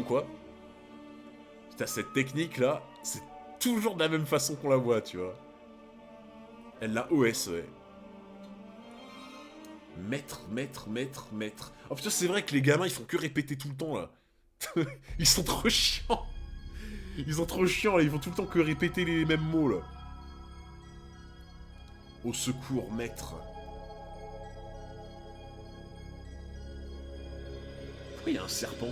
quoi. Putain, cette technique-là, c'est toujours de la même façon qu'on la voit, tu vois. Elle l'a OS, ouais. Maître, maître, maître, maître. Oh putain, c'est vrai que les gamins, ils font que répéter tout le temps, là. Ils sont trop chiants. Ils sont trop chiants, là. Ils font tout le temps que répéter les mêmes mots, là. Au secours, maître. Pourquoi il y a un serpent?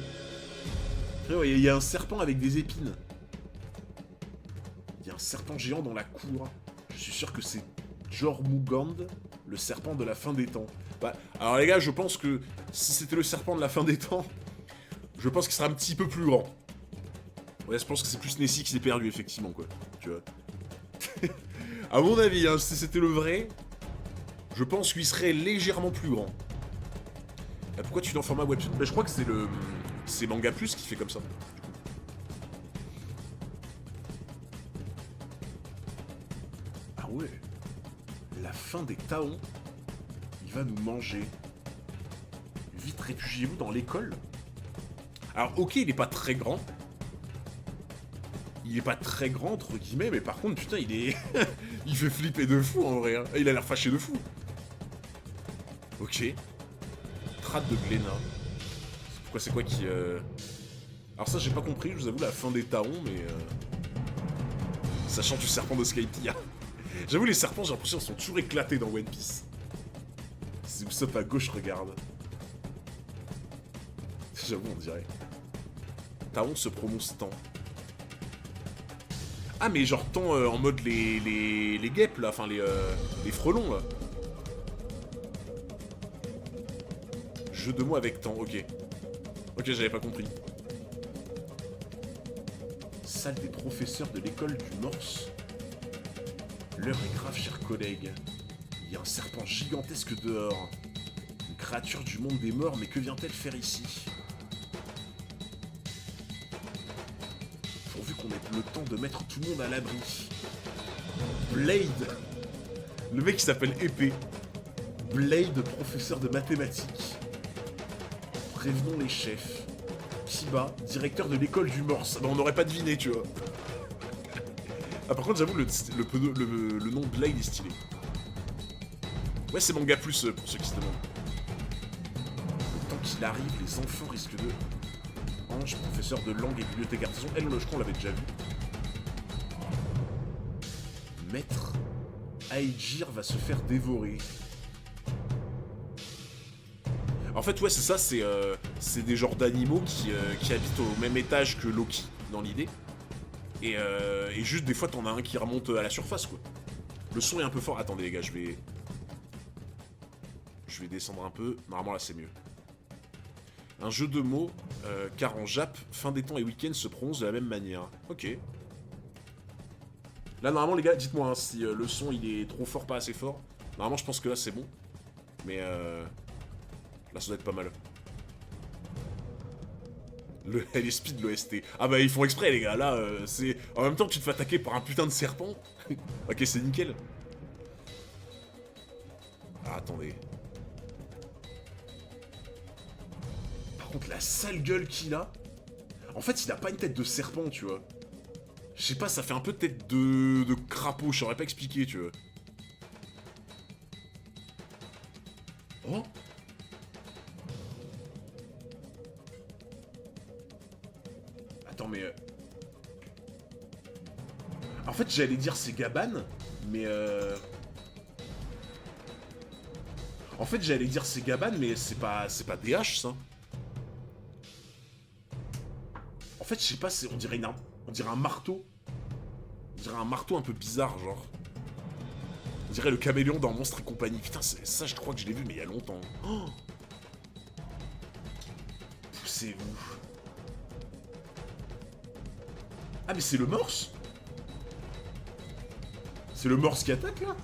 Il y a un serpent avec des épines. Il y a un serpent géant dans la cour. Je suis sûr que c'est Jormungand, le serpent de la fin des temps. Bah, alors les gars, je pense que si c'était le serpent de la fin des temps, je pense qu'il sera un petit peu plus grand. Ouais, je pense que c'est plus Nessie qui s'est perdu, effectivement, quoi. Tu vois. À mon avis, hein, si c'était le vrai, je pense qu'il serait légèrement plus grand. Pourquoi tu l'en format webtoon? Bah, je crois que c'est le... C'est Manga Plus qui fait comme ça. Ah ouais. La fin des Taons. Il va nous manger. Vite, réfugiez-vous dans l'école. Alors, ok, il est pas très grand. Il est pas très grand, entre guillemets, mais par contre, putain, il est... il fait flipper de fou, en vrai. Hein. Il a l'air fâché de fou. Ok. Trade de Glénat. Pourquoi c'est quoi qui... Alors ça, j'ai pas compris, je vous avoue, la fin des Taons, mais... Sachant du serpent de Skypiea. J'avoue, les serpents, j'ai l'impression qu'ils sont toujours éclatés dans One Piece. Si vous sautez à gauche, regarde. J'avoue, on dirait. Taon se prononce tant. Ah, mais genre tant en mode les guêpes, là, enfin les frelons, là. Jeu de mots avec tant, ok. Ok, j'avais pas compris. Salle des professeurs de l'école du Morse. L'heure est grave, chers collègues. Il y a un serpent gigantesque dehors. Une créature du monde des morts, mais que vient-elle faire ici? Pourvu qu'on ait le temps de mettre tout le monde à l'abri. Blade. Le mec qui s'appelle Épée. Blade, professeur de mathématiques. Prévenons les chefs. Kiba, directeur de l'école du Morse. Bah, on n'aurait pas deviné, tu vois. Ah, par contre, j'avoue, le nom Blade est stylé. Ouais, c'est Manga Plus, pour ceux qui se demandent. Le temps qu'il arrive, les enfants risquent de... Ange, professeur de langue et bibliothécaire. De toute façon, elle, je crois, on l'avait déjà vu. Maître Aegir va se faire dévorer. En fait, ouais, c'est ça, c'est des genres d'animaux qui habitent au même étage que Loki, dans l'idée. Et juste, des fois, t'en as un qui remonte à la surface, quoi. Le son est un peu fort. Attendez, les gars, je vais descendre un peu. Normalement, là, c'est mieux. Un jeu de mots, car en Jap, fin des temps et week-end se prononcent de la même manière. Ok. Là, normalement, les gars, dites-moi hein, si le son, il est trop fort, pas assez fort. Normalement, je pense que là, c'est bon. Mais là, ça doit être pas mal. Elle est speed, l'OST. Ah bah, ils font exprès, les gars. Là, c'est... En même temps que tu te fais attaquer par un putain de serpent. Ok, c'est nickel. Ah, attendez. Par contre, la sale gueule qu'il a... En fait, il a pas une tête de serpent, tu vois. Je sais pas, ça fait un peu tête de crapaud, je saurais pas expliquer, tu vois. Oh. Attends, mais... En fait, j'allais dire c'est Gaban, mais En fait, j'allais dire c'est Gaban, mais c'est pas DH, ça. En fait, je sais pas, on dirait on dirait un marteau. On dirait un marteau un peu bizarre, genre. On dirait le caméléon dans Monstre et compagnie. Putain, ça, je crois que je l'ai vu, mais il y a longtemps. Oh, poussez-vous. Ah, mais c'est le morse? C'est le morse qui attaque, là?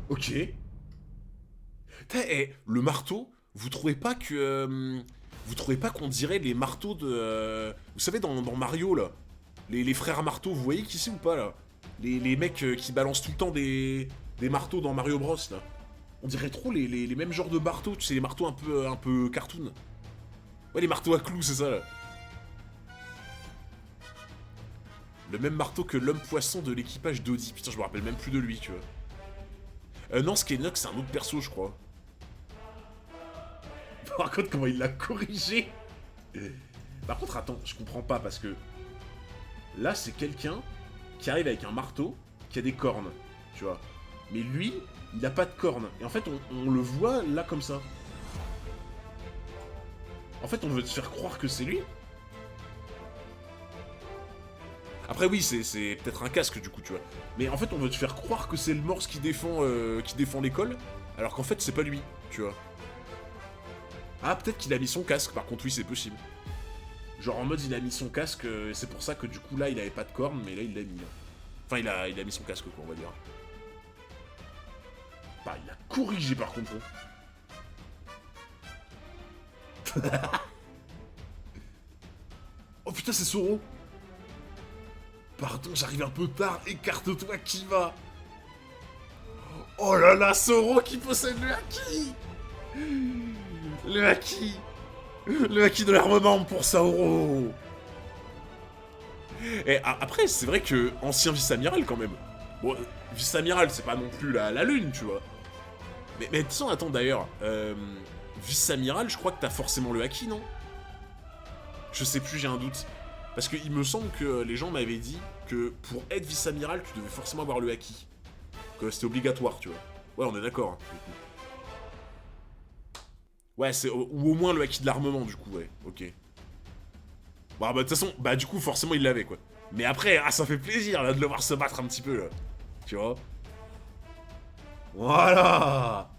Ok. Putain, le marteau, vous trouvez pas que... vous trouvez pas qu'on dirait les marteaux de... vous savez, dans Mario, là, les frères marteaux, vous voyez qui c'est ou pas, là? Les mecs qui balancent tout le temps des marteaux dans Mario Bros, là. On dirait trop les mêmes genres de marteaux, tu sais, les marteaux un peu cartoon. Ouais, les marteaux à clous, c'est ça, là. Le même marteau que l'homme poisson de l'équipage d'Audi. Putain, je me rappelle même plus de lui, tu vois. Non, Skynox, c'est un autre perso, je crois. Par contre, comment il l'a corrigé. Par contre, attends, je comprends pas, parce que... Là, c'est quelqu'un qui arrive avec un marteau, qui a des cornes, tu vois. Mais lui, il a pas de cornes. Et en fait, on le voit là, comme ça. En fait, on veut te faire croire que c'est lui. Après, oui, c'est peut-être un casque, du coup, tu vois. Mais en fait, on veut te faire croire que c'est le Morse qui défend l'école, alors qu'en fait, c'est pas lui, tu vois. Ah, peut-être qu'il a mis son casque, par contre, oui, c'est possible. Genre, en mode, il a mis son casque, c'est pour ça que, du coup, là, il avait pas de cornes, mais là, il l'a mis. Enfin, il a mis son casque, quoi, on va dire. Bah, il a corrigé, par contre. Oh, putain, c'est Soro. Pardon, j'arrive un peu tard, écarte-toi, qui va. Oh là là, Soro qui possède le haki. Le haki. Le haki de l'armement pour Saoro. Et après, c'est vrai que ancien vice-amiral quand même. Bon, vice-amiral, c'est pas non plus la lune, tu vois. Mais de toute façon, attends d'ailleurs, vice-amiral, je crois que t'as forcément le haki, non? Je sais plus, j'ai un doute. Parce qu'il me semble que les gens m'avaient dit que pour être vice-amiral, tu devais forcément avoir le haki. Que c'était obligatoire, tu vois. Ouais, on est d'accord. Hein, ouais, c'est ou au moins le haki de l'armement, du coup, ouais. Ok. Bon, bah, de toute façon, bah, du coup, forcément, il l'avait, quoi. Mais après, ah, ça fait plaisir, là, de le voir se battre un petit peu, là. Tu vois. Voilà.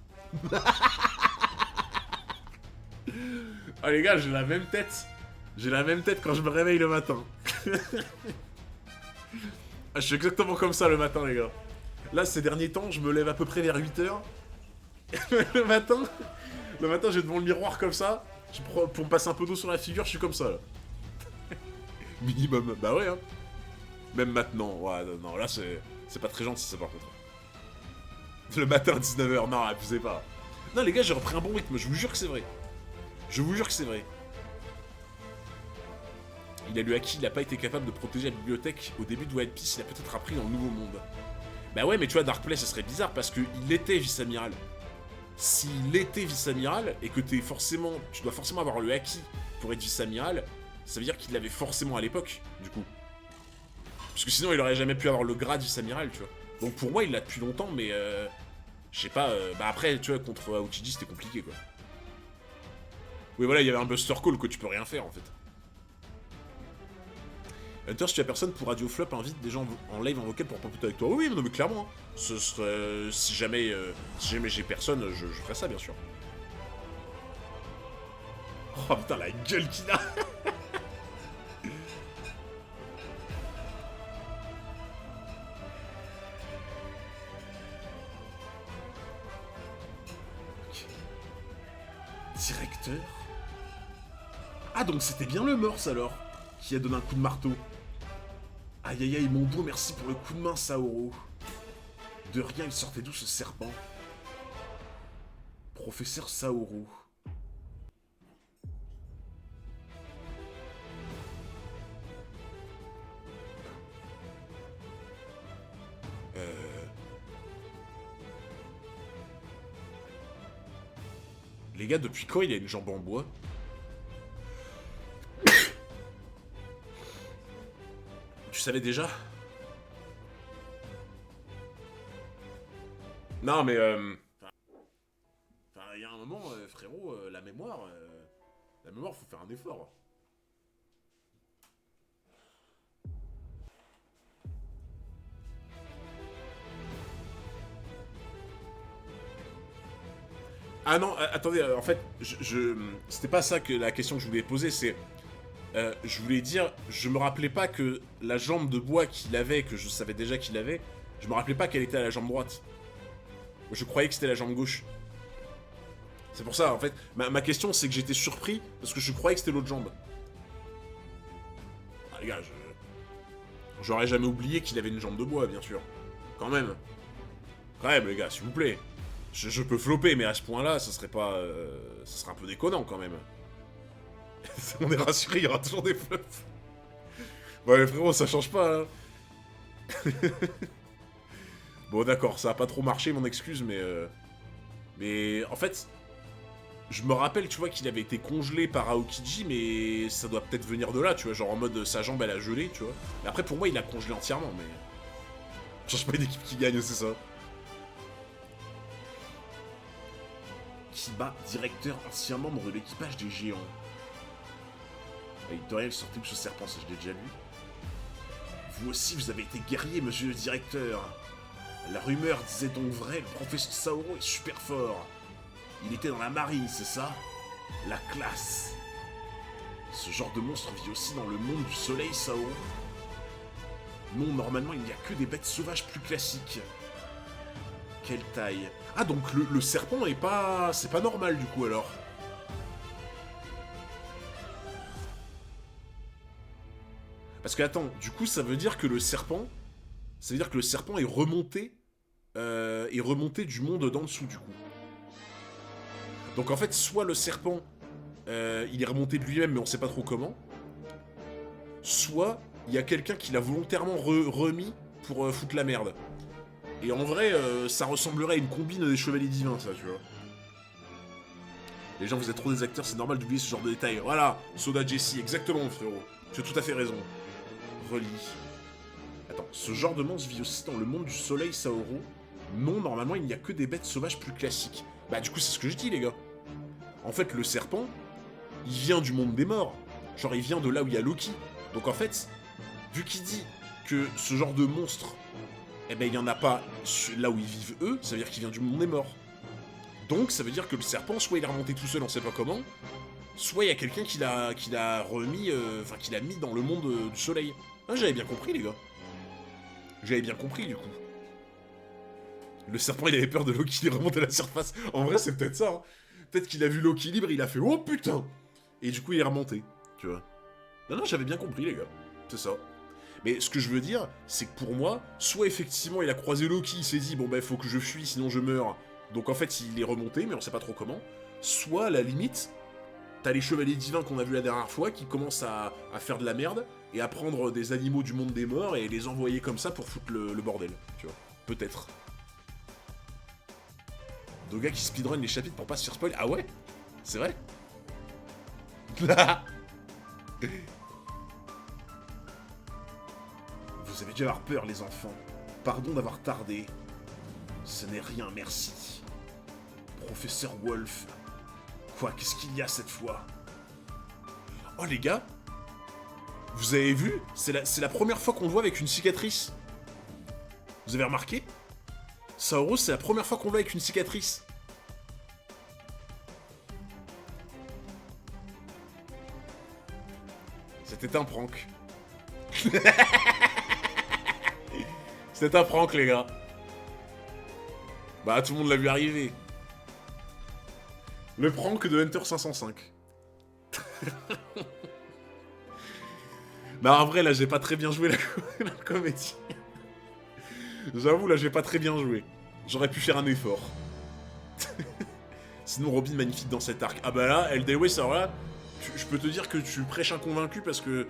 Ah, les gars, j'ai la même tête. J'ai la même tête quand je me réveille le matin. Ah, je suis exactement comme ça le matin, les gars. Là, ces derniers temps, je me lève à peu près vers 8h. le matin, je vais devant le miroir comme ça. Pour me passer un peu d'eau sur la figure, je suis comme ça, là. Minimum. Bah ouais, hein. Même maintenant. Ouais, non, là, c'est pas très gentil, ça, par contre. Le matin à 19h, non, abusez pas. Non, les gars, j'ai repris un bon rythme, je vous jure que c'est vrai. Je vous jure que c'est vrai. Il a le haki, il n'a pas été capable de protéger la bibliothèque au début de One Piece, il a peut-être appris dans le Nouveau Monde. Bah ouais, mais tu vois, Darkplay, ça serait bizarre parce qu'il était vice-amiral. S'il était vice-amiral et que tu dois forcément avoir le haki pour être vice-amiral, ça veut dire qu'il l'avait forcément à l'époque, du coup. Parce que sinon, il aurait jamais pu avoir le grade vice-amiral, tu vois. Donc pour moi, il l'a depuis longtemps, mais je sais pas. Bah après, tu vois, contre Aokiji, c'était compliqué, quoi. Oui, voilà, il y avait un Buster Call que tu peux rien faire, en fait. Hunter, si tu as personne pour Radio Flop, invite des gens en live en vocal pour papoter avec toi. Oui, non, mais clairement. Hein. Ce serait, si jamais j'ai personne, je ferai ça, bien sûr. Oh putain, la gueule qu'il a. Directeur. Ah, donc c'était bien le Morse, alors, qui a donné un coup de marteau. Aïe aïe aïe, mon dos, merci pour le coup de main, Saoro. De rien, il sortait d'où ce serpent? Professeur Saoro. Les gars, depuis quand il a une jambe en bois? Tu savais déjà? Non, mais enfin, il y a un moment, frérot, la mémoire, faut faire un effort. Ah non, attendez, en fait, c'était pas ça que la question que je voulais poser, c'est... je voulais dire, je me rappelais pas que la jambe de bois qu'il avait, que je savais déjà qu'il avait, je me rappelais pas qu'elle était à la jambe droite. Je croyais que c'était la jambe gauche. C'est pour ça, en fait, ma question, c'est que j'étais surpris, parce que je croyais que c'était l'autre jambe. Ah les gars, j'aurais jamais oublié qu'il avait une jambe de bois, bien sûr. Quand même, les gars, s'il vous plaît. Je peux flopper, mais à ce point-là, ça serait pas... ça serait un peu déconnant, quand même. On est rassuré, il y aura toujours des flops. Ouais, mais frérot, ça change pas, hein. Bon, d'accord, ça a pas trop marché, mon excuse, mais... Mais, en fait... Je me rappelle, tu vois, qu'il avait été congelé par Aokiji, mais ça doit peut-être venir de là, tu vois, genre en mode sa jambe, elle a gelé, tu vois. Mais après, pour moi, il a congelé entièrement, mais... Je change pas une équipe qui gagne, c'est ça. Kiba, directeur, ancien membre de l'équipage des géants. De rien, sortait de ce serpent, ça je l'ai déjà lu. Vous aussi, vous avez été guerrier, monsieur le directeur. La rumeur disait donc vrai, le professeur Saoro est super fort. Il était dans la marine, c'est ça? La classe. Ce genre de monstre vit aussi dans le monde du soleil, Saoro? Non, normalement, il n'y a que des bêtes sauvages plus classiques. Quelle taille? Ah, donc le serpent est pas... C'est pas normal, du coup, alors. Parce que, attends, du coup, ça veut dire que le serpent... Ça veut dire que le serpent est remonté... est remonté du monde d'en dessous, du coup. Donc, en fait, soit le serpent... il est remonté de lui-même, mais on sait pas trop comment. Soit, il y a quelqu'un qui l'a volontairement remis pour foutre la merde. Et en vrai, ça ressemblerait à une combine des chevaliers divins, ça, tu vois. Les gens, vous êtes trop des acteurs, c'est normal d'oublier ce genre de détails. Voilà, Soda Jessie, exactement, frérot. Tu as tout à fait raison. Relis. Attends, ce genre de monstre vit aussi dans le monde du soleil, Saoro. Non, normalement, il n'y a que des bêtes sauvages plus classiques. Bah, du coup, c'est ce que je dis, les gars. En fait, le serpent, il vient du monde des morts. Genre, il vient de là où il y a Loki. Donc, en fait, vu qu'il dit que ce genre de monstre, eh ben, il n'y en a pas là où ils vivent eux, ça veut dire qu'il vient du monde des morts. Donc, ça veut dire que le serpent, soit il est remonté tout seul, on sait pas comment, soit il y a quelqu'un qui l'a remis, enfin, qui l'a mis dans le monde du soleil. Ah, j'avais bien compris, les gars. J'avais bien compris, du coup. Le serpent, il avait peur de Loki, il remonte à la surface. En vrai, c'est peut-être ça, hein. Peut-être qu'il a vu Loki libre, il a fait « Oh, putain !» Et du coup, il est remonté, tu vois. Non, j'avais bien compris, les gars. C'est ça. Mais ce que je veux dire, c'est que pour moi, soit effectivement, il a croisé Loki, il s'est dit « Bon, bah, faut que je fuis, sinon je meurs. » Donc, en fait, il est remonté, mais on sait pas trop comment. Soit, à la limite, t'as les chevaliers divins qu'on a vus la dernière fois qui commencent à faire de la merde et à prendre des animaux du monde des morts et les envoyer comme ça pour foutre le bordel, tu vois. Peut-être. Doga qui speedrun les chapitres pour pas se faire spoil. Ah ouais? C'est vrai? Vous avez dû avoir peur, les enfants. Pardon d'avoir tardé. Ce n'est rien, merci. Professeur Wolf. Quoi, qu'est-ce qu'il y a cette fois? Oh, les gars, vous avez vu? C'est la première fois qu'on le voit avec une cicatrice. Vous avez remarqué? Saoro, c'est la première fois qu'on le voit avec une cicatrice. C'était un prank. C'était un prank, les gars. Bah, tout le monde l'a vu arriver. Le prank de Hunter 505. Non, en vrai, là, j'ai pas très bien joué la comédie. J'avoue, là, j'ai pas très bien joué. J'aurais pu faire un effort. Sinon, Robin magnifique dans cet arc. Ah bah là, Eldeways, alors là, je peux te dire que tu prêches un convaincu parce que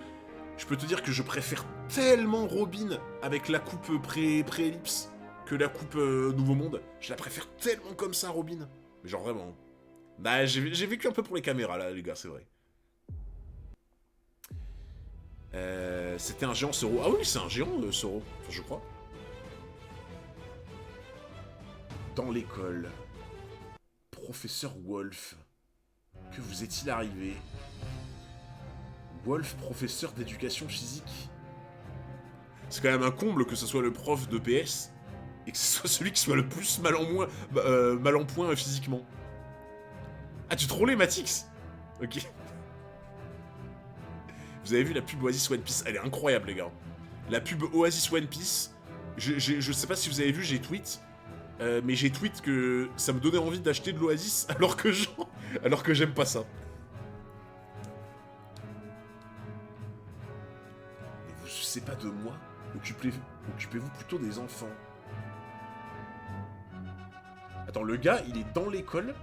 je peux te dire que je préfère tellement Robin avec la coupe pré-ellipse que la coupe Nouveau Monde. Je la préfère tellement comme ça, Robin. Mais genre vraiment. Bah, j'ai vécu un peu pour les caméras, là, les gars, c'est vrai. C'était un géant Soro. Ah oui, c'est un géant Soro, enfin, je crois. Dans l'école. Professeur Wolf. Que vous est-il arrivé? Wolf, professeur d'éducation physique. C'est quand même un comble que ce soit le prof de PS et que ce soit celui qui soit le plus mal en point physiquement. Ah, tu trollais Matix? Ok. Vous avez vu la pub Oasis One Piece? Elle est incroyable, les gars. La pub Oasis One Piece, je sais pas si vous avez vu, j'ai tweet, mais j'ai tweet que ça me donnait envie d'acheter de l'Oasis alors que j'aime pas ça. Ne vous souciez pas de moi, occupez-vous plutôt des enfants. Attends, le gars, il est dans l'école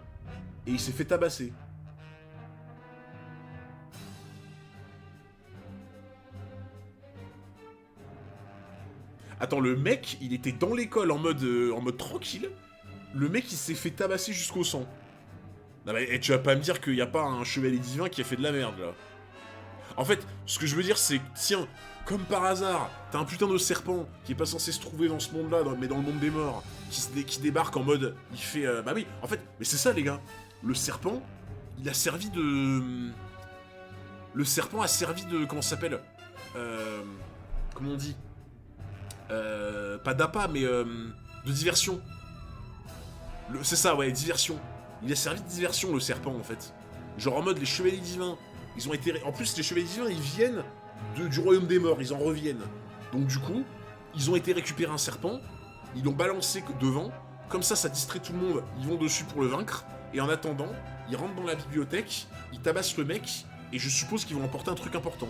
et il s'est fait tabasser. Attends, le mec, il était dans l'école en mode tranquille. Le mec, il s'est fait tabasser jusqu'au sang. Non mais tu vas pas me dire qu'il n'y a pas un chevalier divin qui a fait de la merde, là. En fait, ce que je veux dire, c'est que, tiens, comme par hasard, t'as un putain de serpent qui est pas censé se trouver dans ce monde-là, mais dans le monde des morts, qui débarque en mode, il fait... bah oui, en fait, mais c'est ça, les gars. Le serpent, il a servi de... Le serpent a servi de... Comment ça s'appelle comment on dit pas d'appât, mais de diversion. C'est ça, ouais, diversion. Il a servi de diversion, le serpent, en fait. Genre en mode, les chevaliers divins, ils ont été... En plus, les chevaliers divins, ils viennent du royaume des morts, ils en reviennent. Donc du coup, ils ont été récupérer un serpent, ils l'ont balancé devant, comme ça distrait tout le monde, ils vont dessus pour le vaincre, et en attendant, ils rentrent dans la bibliothèque, ils tabassent le mec, et je suppose qu'ils vont emporter un truc important.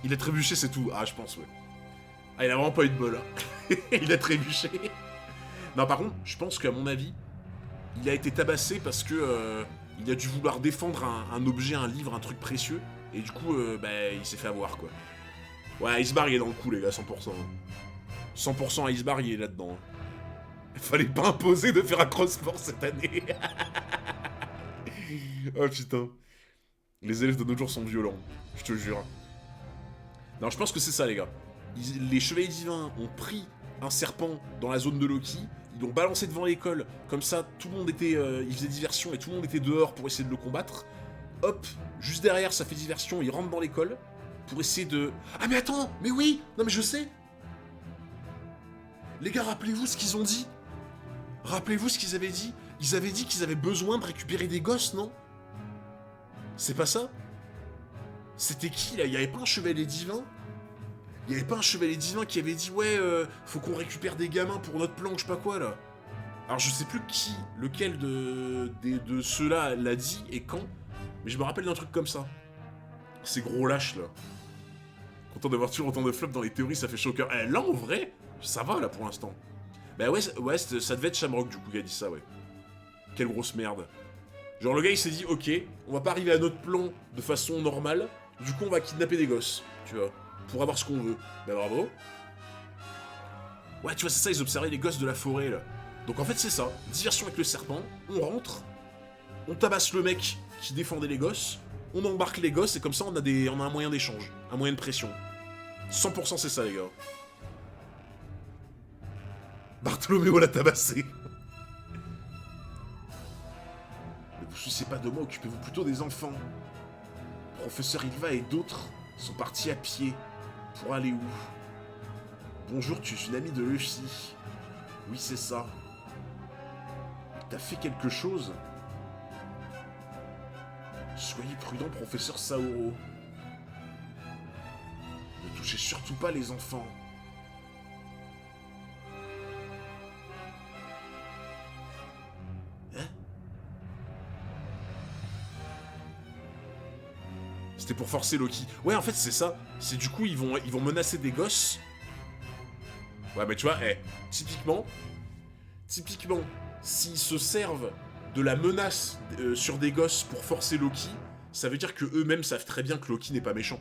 Il a trébuché, c'est tout. Ah, je pense, ouais. Ah, il a vraiment pas eu de bol, hein. Il a trébuché. Non, par contre, je pense qu'à mon avis, il a été tabassé parce que il a dû vouloir défendre un objet, un livre, un truc précieux, et du coup, bah, il s'est fait avoir, quoi. Ouais, Icebar, il est dans le coup, les gars, 100%. 100% Icebar, il est là-dedans. Fallait pas imposer de faire un cross-sport cette année. Oh putain. Les élèves de nos jours sont violents, je te jure. Non, je pense que c'est ça, les gars. Les chevaliers divins ont pris un serpent dans la zone de Loki, ils l'ont balancé devant l'école, comme ça tout le monde était... il faisait diversion et tout le monde était dehors pour essayer de le combattre. Hop, juste derrière ça fait diversion, ils rentrent dans l'école pour essayer de... Ah mais attends, mais oui, non mais je sais. Les gars, rappelez-vous ce qu'ils ont dit. Rappelez-vous ce qu'ils avaient dit. Ils avaient dit qu'ils avaient besoin de récupérer des gosses, non? C'est pas ça? C'était qui là? Il y avait pas un chevalier divin? Il y avait pas un chevalier divin qui avait dit ouais, faut qu'on récupère des gamins pour notre plan, je sais pas quoi là. Alors je sais plus qui, lequel de ceux-là l'a dit et quand, mais je me rappelle d'un truc comme ça. Ces gros lâches là. Content d'avoir toujours autant de flops dans les théories, ça fait chaud au cœur. Eh, là en vrai, ça va là pour l'instant. Bah ouais, ça devait être Shamrock du coup qui a dit ça, ouais. Quelle grosse merde. Genre le gars il s'est dit ok, on va pas arriver à notre plan de façon normale, du coup on va kidnapper des gosses, tu vois. Pour avoir ce qu'on veut. Bah bravo. Ouais, tu vois, c'est ça, ils observaient les gosses de la forêt, là. Donc en fait, c'est ça. Diversion avec le serpent, on rentre, on tabasse le mec qui défendait les gosses, on embarque les gosses, et comme ça, on a un moyen d'échange, un moyen de pression. 100% c'est ça, les gars. Bartholoméo l'a tabassé. Ne vous souciez pas de moi, occupez-vous plutôt des enfants. Professeur Ilva et d'autres sont partis à pied. Pour aller où? Bonjour, tu es une amie de Luffy. Oui, c'est ça. T'as fait quelque chose? Soyez prudent, professeur Saoro. Ne touchez surtout pas les enfants. Hein? C'était pour forcer Loki. Ouais, en fait, c'est ça. C'est du coup, ils vont menacer des gosses. Ouais, mais tu vois, typiquement, s'ils se servent de la menace sur des gosses pour forcer Loki, ça veut dire que eux-mêmes savent très bien que Loki n'est pas méchant.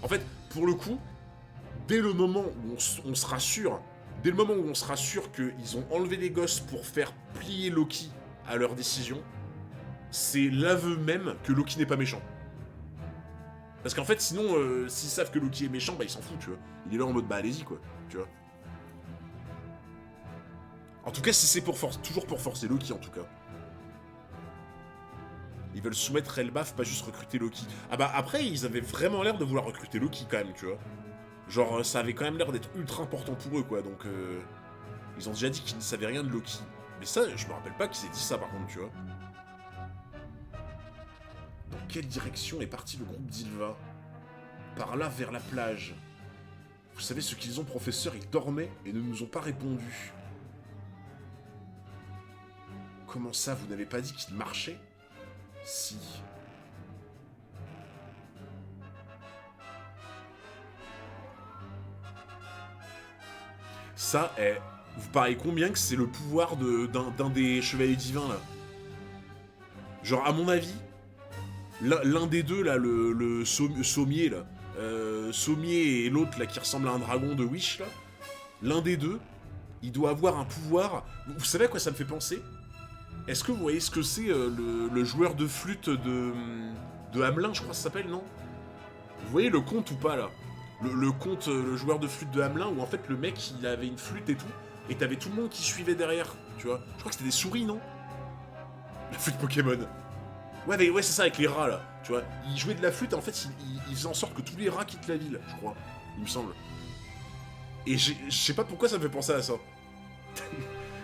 En fait, pour le coup, dès le moment où on se rassure, qu'ils ont enlevé les gosses pour faire plier Loki à leur décision, c'est l'aveu même que Loki n'est pas méchant. Parce qu'en fait, sinon, s'ils savent que Loki est méchant, bah ils s'en foutent, tu vois. Il est là en mode, bah allez-y, quoi, tu vois. En tout cas, si c'est toujours pour forcer Loki, en tout cas. Ils veulent soumettre Elbaf, pas juste recruter Loki. Ah bah après, ils avaient vraiment l'air de vouloir recruter Loki, quand même, tu vois. Genre, ça avait quand même l'air d'être ultra important pour eux, quoi, donc... Ils ont déjà dit qu'ils ne savaient rien de Loki. Mais ça, je me rappelle pas qu'ils aient dit ça, par contre, tu vois. Dans quelle direction est parti le groupe d'Ilva? Par là, vers la plage. Vous savez ce qu'ils ont, professeur? Ils dormaient et ne nous ont pas répondu. Comment ça, vous n'avez pas dit qu'ils marchaient? Si. Ça est... Vous pariez combien que c'est le pouvoir d'un des chevaliers divins, là? Genre, à mon avis, l'un des deux, là, le sommier, là, sommier et l'autre, là, qui ressemble à un dragon de Wish, là, l'un des deux, il doit avoir un pouvoir... Vous savez à quoi ça me fait penser? Est-ce que vous voyez ce que c'est, le joueur de flûte de Hamelin, je crois que ça s'appelle, non? Vous voyez le conte ou pas, là? Le conte, le joueur de flûte de Hamelin, où en fait, le mec, il avait une flûte et tout, et t'avais tout le monde qui suivait derrière, tu vois? Je crois que c'était des souris, non? La flûte Pokémon. Ouais, c'est ça, avec les rats, là. Tu vois, il jouait de la flûte, et en fait, il faisait en sorte que tous les rats quittent la ville, je crois. Il me semble. Et je sais pas pourquoi ça me fait penser à ça.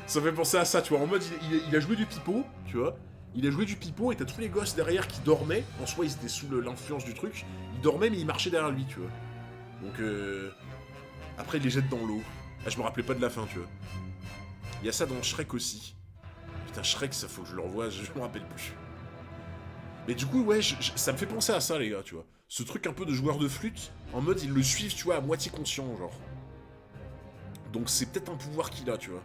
Ça me fait penser à ça, tu vois. En mode, il a joué du pipeau, tu vois. Il a joué du pipeau, et t'as tous les gosses derrière qui dormaient. En soi, ils étaient sous l'influence du truc. Ils dormaient, mais ils marchaient derrière lui, tu vois. Donc, après, il les jette dans l'eau. Ah, je me rappelais pas de la fin, tu vois. Il y a ça dans Shrek aussi. Putain, Shrek, ça faut que je le revoie, je me rappelle plus. Mais du coup, ouais, ça me fait penser à ça, les gars, tu vois. Ce truc un peu de joueur de flûte, en mode, ils le suivent, tu vois, à moitié conscient, genre. Donc c'est peut-être un pouvoir qu'il a, tu vois.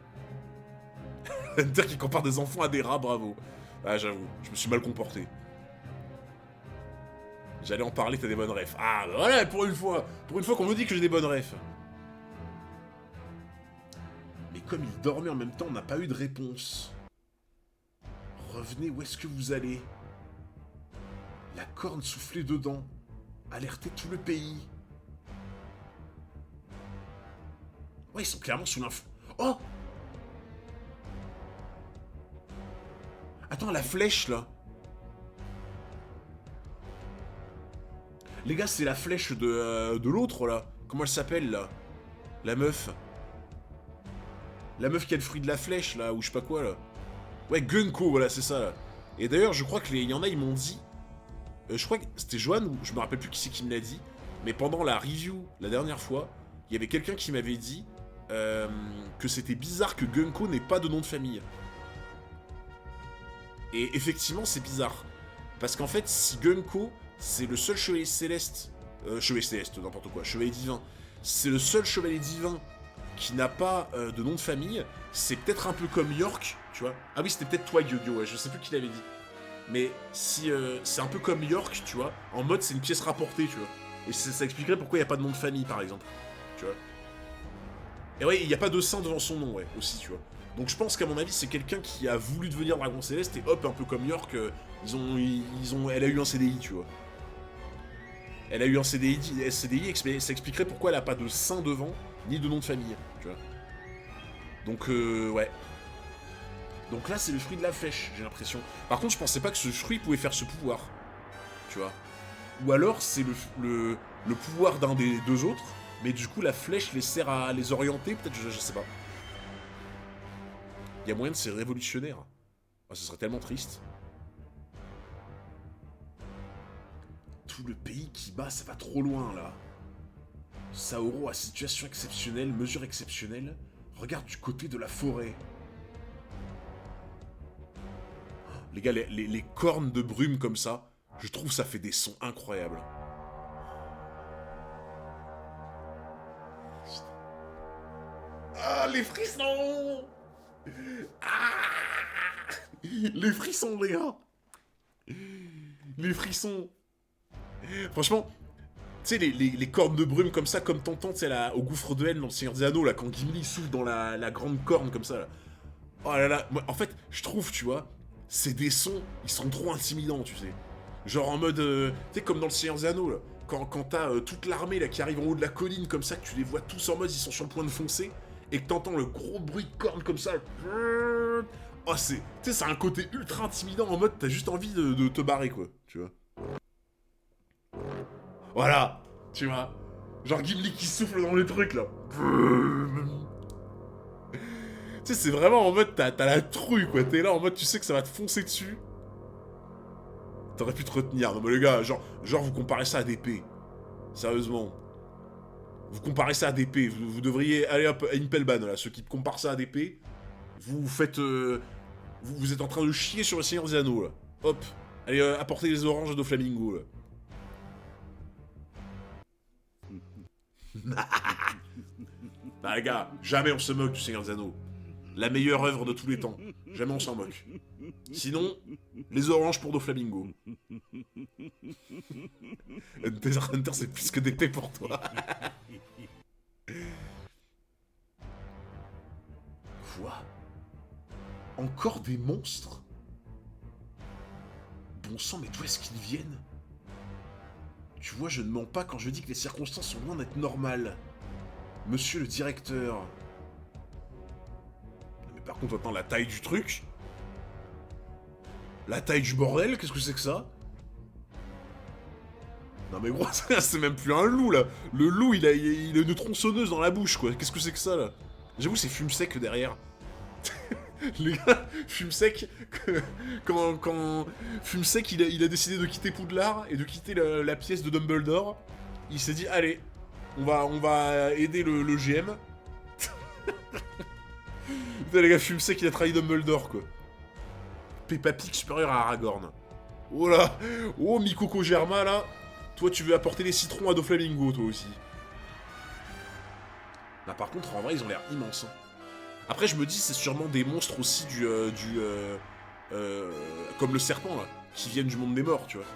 Hunter qui compare des enfants à des rats, bravo. Ah, j'avoue, je me suis mal comporté. J'allais en parler, t'as des bonnes refs. Ah, bah voilà, pour une fois qu'on me dit que j'ai des bonnes refs. Mais comme il dormait en même temps, on n'a pas eu de réponse. Revenez, où est-ce que vous allez? La corne soufflée dedans. Alerter tout le pays. Ouais, ils sont clairement sous l'info. Oh! Attends, la flèche, là. Les gars, c'est la flèche de l'autre, là. Comment elle s'appelle, là? La meuf. La meuf qui a le fruit de la flèche, là, ou je sais pas quoi, là. Ouais, Gunko, voilà, c'est ça, là. Et d'ailleurs, je crois que il y en a, ils m'ont dit... je crois que c'était Joanne, ou je me rappelle plus qui c'est qui me l'a dit, mais pendant la review, la dernière fois, il y avait quelqu'un qui m'avait dit que c'était bizarre que Gunko n'ait pas de nom de famille. Et effectivement, c'est bizarre. Parce qu'en fait, si Gunko, c'est le seul chevalier céleste... chevalier céleste, n'importe quoi, chevalier divin. C'est le seul chevalier divin qui n'a pas de nom de famille, c'est peut-être un peu comme York, tu vois. Ah oui, c'était peut-être toi, Yo-Yo, ouais, je sais plus qui l'avait dit. Mais si c'est un peu comme York, tu vois, en mode c'est une pièce rapportée, tu vois. Et ça expliquerait pourquoi il n'y a pas de nom de famille, par exemple. Tu vois. Et ouais, il n'y a pas de saint devant son nom, ouais, aussi, tu vois. Donc je pense qu'à mon avis, c'est quelqu'un qui a voulu devenir Dragon Céleste et hop, un peu comme York, elle a eu un CDI, tu vois. Elle a eu un CDI, ça expliquerait pourquoi elle a pas de saint devant, ni de nom de famille, tu vois. Donc, ouais. Donc là, c'est le fruit de la flèche, j'ai l'impression. Par contre, je pensais pas que ce fruit pouvait faire ce pouvoir, tu vois. Ou alors, c'est le pouvoir d'un des deux autres, mais du coup, la flèche les sert à les orienter, peut-être, je sais pas. Il y a moyen de c'est révolutionnaire. Ah, ce serait tellement triste. Tout le pays qui bat, ça va trop loin, là. Saoro a situation exceptionnelle, mesure exceptionnelle. Regarde du côté de la forêt. Les gars, les cornes de brume comme ça, je trouve ça fait des sons incroyables. Ah, les frissons! Ah! Les frissons, les gars! Les frissons! Franchement, tu sais, les cornes de brume comme ça, comme t'entends, tu sais, au gouffre de haine dans le Seigneur des Anneaux, là, quand Gimli souffle dans la grande corne comme ça, là. Oh là là, moi, en fait, je trouve, tu vois, c'est des sons, ils sont trop intimidants, tu sais. Genre en mode, tu sais, comme dans le Seigneur des Anneaux, là. Quand t'as toute l'armée, là, qui arrive en haut de la colline, comme ça, que tu les vois tous en mode, ils sont sur le point de foncer, et que t'entends le gros bruit de corne comme ça. Oh, tu sais, c'est un côté ultra intimidant, en mode, t'as juste envie de te barrer, quoi, tu vois. Voilà, tu vois. Genre Gimli qui souffle dans le truc, là. Tu sais, c'est vraiment en mode, t'as la trouille, quoi. T'es là en mode, tu sais que ça va te foncer dessus. T'aurais pu te retenir. Non, mais les gars, genre vous comparez ça à des P. Sérieusement. Vous comparez ça à des P. Vous devriez aller à Impelban, là. Ceux qui comparent ça à des P. Vous faites... vous êtes en train de chier sur le Seigneur des Anneaux, là. Hop. Allez, apportez les oranges à Doflamingo, là. Ah les gars, jamais on se moque du Seigneur des Anneaux. La meilleure œuvre de tous les temps. Jamais on s'en moque. Sinon, les oranges pour Doflamingo. Desert Hunter, c'est plus que d'épée pour toi. Quoi? Encore des monstres? Bon sang, mais d'où est-ce qu'ils viennent? Tu vois, je ne mens pas quand je dis que les circonstances sont loin d'être normales. Monsieur le directeur. Mais par contre, attends, la taille du truc? La taille du bordel? Qu'est-ce que c'est que ça? Non mais gros, c'est même plus un loup, là. Le loup, il a une tronçonneuse dans la bouche, quoi. Qu'est-ce que c'est que ça, là? J'avoue, c'est fume sec derrière. Les gars, fume sec, quand fume sec, il a décidé de quitter Poudlard et de quitter la pièce de Dumbledore. Il s'est dit, allez, on va aider le GM. Putain, les gars, fume sec, il a trahi Dumbledore, quoi. Peppa Pig supérieur à Aragorn. Oh là, oh Mikoko Germa, là. Toi, tu veux apporter les citrons à Doflamingo, toi aussi. Là, par contre, en vrai, ils ont l'air immenses. Hein. Après, je me dis, c'est sûrement des monstres aussi comme le serpent, là, qui viennent du monde des morts, tu vois.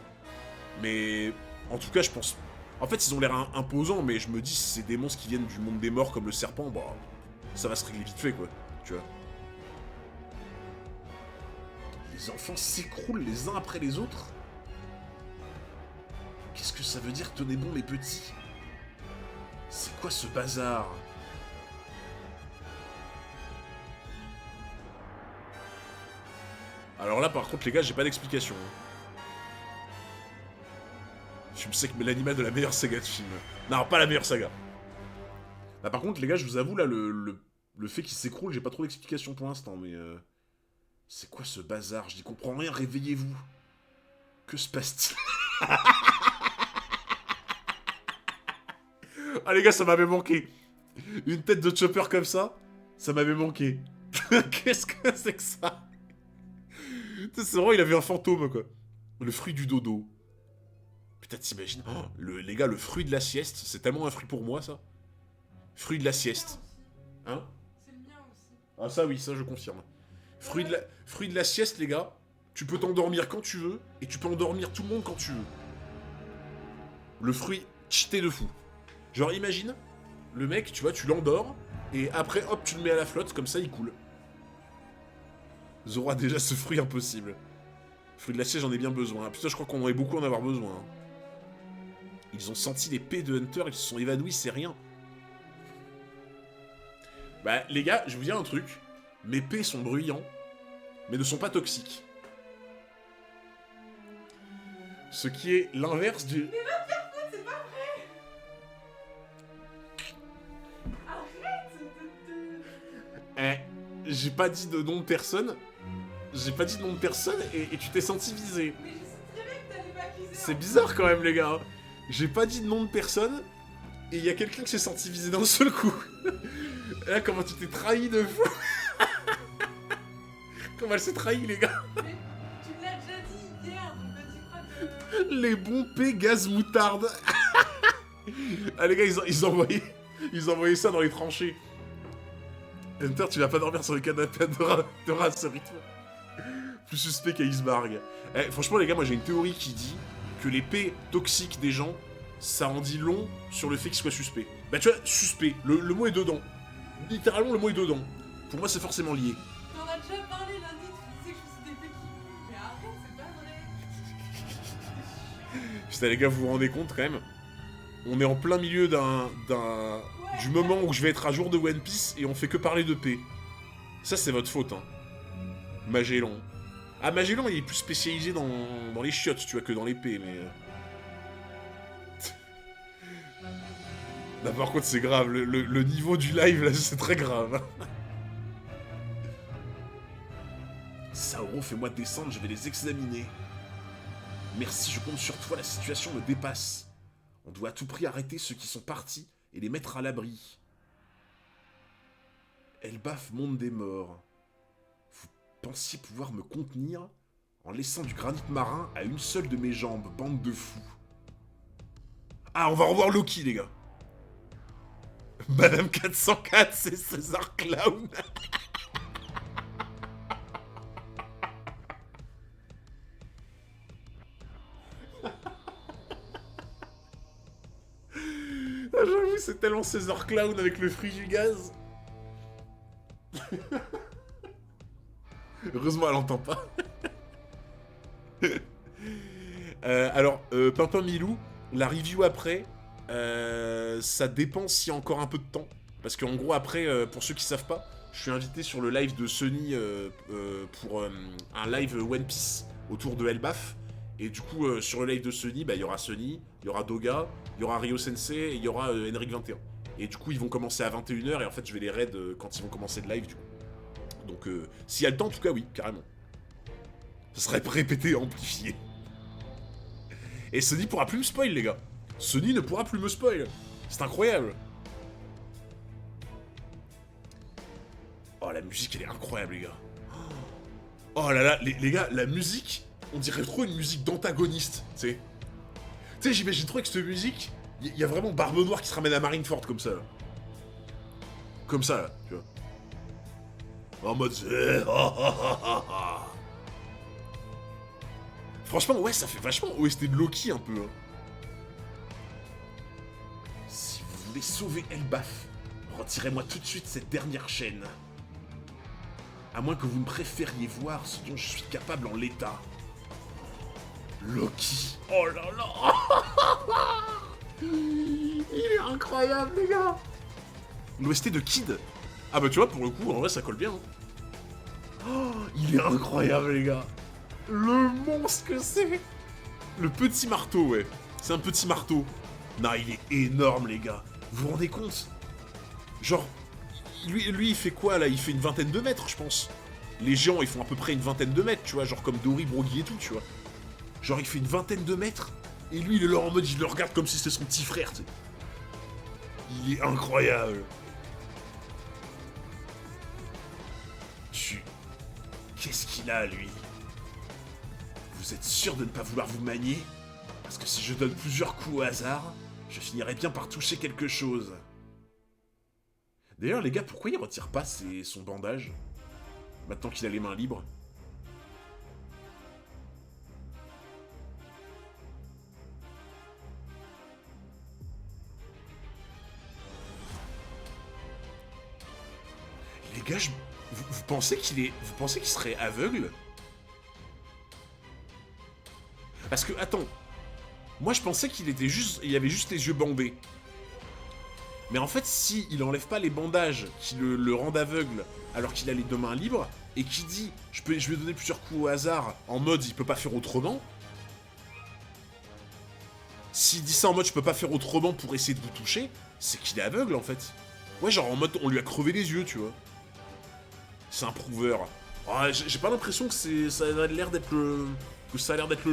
Mais, en tout cas, je pense... En fait, ils ont l'air imposants, mais je me dis, si c'est des monstres qui viennent du monde des morts, comme le serpent, bah... Ça va se régler vite fait, quoi, tu vois. Les enfants s'écroulent les uns après les autres. Qu'est-ce que ça veut dire, tenez bon, mes petits? C'est quoi ce bazar? Alors là, par contre, les gars, j'ai pas d'explication. Je me sais que l'animal de la meilleure saga de film. Non, pas la meilleure saga. Là, par contre, les gars, je vous avoue, là, le fait qu'il s'écroule, j'ai pas trop d'explication pour l'instant, mais... C'est quoi ce bazar? Je n'y comprends rien, réveillez-vous. Que se passe-t-il? Ah, les gars, ça m'avait manqué. Une tête de Chopper comme ça m'avait manqué. Qu'est-ce que c'est que ça? C'est vraiment, il avait un fantôme, quoi. Le fruit du dodo. Putain, t'imagines les gars, le fruit de la sieste, c'est tellement un fruit pour moi, ça. Fruit de la sieste. Hein? C'est le mien aussi. Ah ça oui, ça je confirme. Fruit de la sieste, les gars. Tu peux t'endormir quand tu veux, et tu peux endormir tout le monde quand tu veux. Le fruit cheaté de fou. Genre, imagine, le mec, tu vois, tu l'endors, et après, hop, tu le mets à la flotte, comme ça, il coule. Zoro a déjà ce fruit impossible. Fruit de la sieste, j'en ai bien besoin. Putain, je crois qu'on aurait beaucoup en avoir besoin. Ils ont senti l'épée de Hunter, ils se sont évanouis, c'est rien. Bah, les gars, je vous dis un truc. Mes P sont bruyants, mais ne sont pas toxiques. Ce qui est l'inverse du... Mais va faire quoi, c'est pas vrai. Arrête de... J'ai pas dit de nom de personne. J'ai pas dit de nom de personne et tu t'es senti visé. Mais je sais très bien que t'allais m'accuser. C'est bizarre quand même, les gars. J'ai pas dit de nom de personne et il y a quelqu'un qui s'est senti visé d'un seul coup. Là, comment tu t'es trahi de fou. Comment elle s'est trahie, les gars. Mais tu me l'as déjà dit hier, donc vas-y, crois que... Les bons P gaz moutarde. Ah, les gars, ils envoyaient ça dans les tranchées. Hunter, tu vas pas dormir sur le canapé de rat ce rythme. Plus suspect qu'Iceberg. Franchement, les gars, moi j'ai une théorie qui dit que les P toxiques des gens, ça en dit long sur le fait qu'ils soient suspects. Bah, tu vois, suspect, le mot est dedans. Littéralement, le mot est dedans. Pour moi, c'est forcément lié. T'en as déjà parlé lundi, tu disais que je faisais des péquilles. Mais arrête, c'est pas vrai. Putain, les gars, vous vous rendez compte quand même? On est en plein milieu du moment où je vais être à jour de One Piece et on fait que parler de P. Ça, c'est votre faute, hein. Magellan. Ah, Magellan, il est plus spécialisé dans les chiottes, tu vois, que dans les P, mais... Là, par contre, c'est grave. Le niveau du live, là, c'est très grave. Saoro, fais-moi descendre, je vais les examiner. Merci, je compte sur toi, la situation me dépasse. On doit à tout prix arrêter ceux qui sont partis et les mettre à l'abri. Elbaf, monde des morts. Vous pensiez pouvoir me contenir en laissant du granit marin à une seule de mes jambes, bande de fous. Ah, on va revoir Loki, les gars. Madame 404, c'est César Clown. Ah, j'avoue, c'est tellement César Clown avec le fruit du gaz. Heureusement, elle entend pas. Pimpin Milou, la review après, ça dépend s'il y a encore un peu de temps. Parce qu'en gros, après, pour ceux qui savent pas, je suis invité sur le live de Sony pour un live One Piece autour de Elbaf. Et du coup, sur le live de Sony, bah, il y aura Sony, il y aura Doga, il y aura Ryo Sensei et il y aura Henrik 21. Et du coup, ils vont commencer à 21h et en fait, je vais les raid quand ils vont commencer le live du coup. Donc, s'il y a le temps, en tout cas, oui, carrément. Ça serait répété et amplifié. Et Sony pourra plus me spoil, les gars. Sony ne pourra plus me spoil. C'est incroyable. Oh, la musique, elle est incroyable, les gars. Oh là là, les gars, la musique, on dirait trop une musique d'antagoniste, tu sais. Tu sais, j'imagine trop avec cette musique, il y a vraiment Barbe Noire qui se ramène à Marineford comme ça, là. Comme ça, là, tu vois. En mode... Franchement, ouais, ça fait vachement OST de Loki, un peu. Hein. Si vous voulez sauver Elbaf, retirez-moi tout de suite cette dernière chaîne. À moins que vous ne préfériez voir ce dont je suis capable en l'état. Loki. Oh là là. Il est incroyable, les gars. L'OST de Kid. Ah bah tu vois, pour le coup, en vrai, ça colle bien. Hein. Oh, il est incroyable, les gars. Le monstre que c'est. Le petit marteau, ouais. C'est un petit marteau. Non, il est énorme, les gars. Vous vous rendez compte? Genre, lui, il fait quoi, là? Il fait une vingtaine de mètres, je pense. Les géants, ils font à peu près une vingtaine de mètres, tu vois. Genre comme Dory, Broggy et tout, tu vois. Genre, il fait une vingtaine de mètres. Et lui, il est là en mode, il le regarde comme si c'était son petit frère, tu sais. Il est incroyable. Qu'est-ce qu'il a, lui? Vous êtes sûr de ne pas vouloir vous manier? Parce que si je donne plusieurs coups au hasard, je finirai bien par toucher quelque chose. D'ailleurs, les gars, pourquoi il retire pas son bandage? Maintenant qu'il a les mains libres. Les gars, vous pensez qu'il serait aveugle? Parce que, attends, moi je pensais il avait juste les yeux bandés. Mais en fait, si il enlève pas les bandages qui le rendent aveugle alors qu'il a les deux mains libres, et qui dit je vais donner plusieurs coups au hasard en mode il peut pas faire autrement. S'il dit ça en mode je peux pas faire autrement pour essayer de vous toucher, c'est qu'il est aveugle en fait. Ouais, genre en mode on lui a crevé les yeux, tu vois. C'est un prouveur. Oh, j'ai pas l'impression que ça a l'air d'être le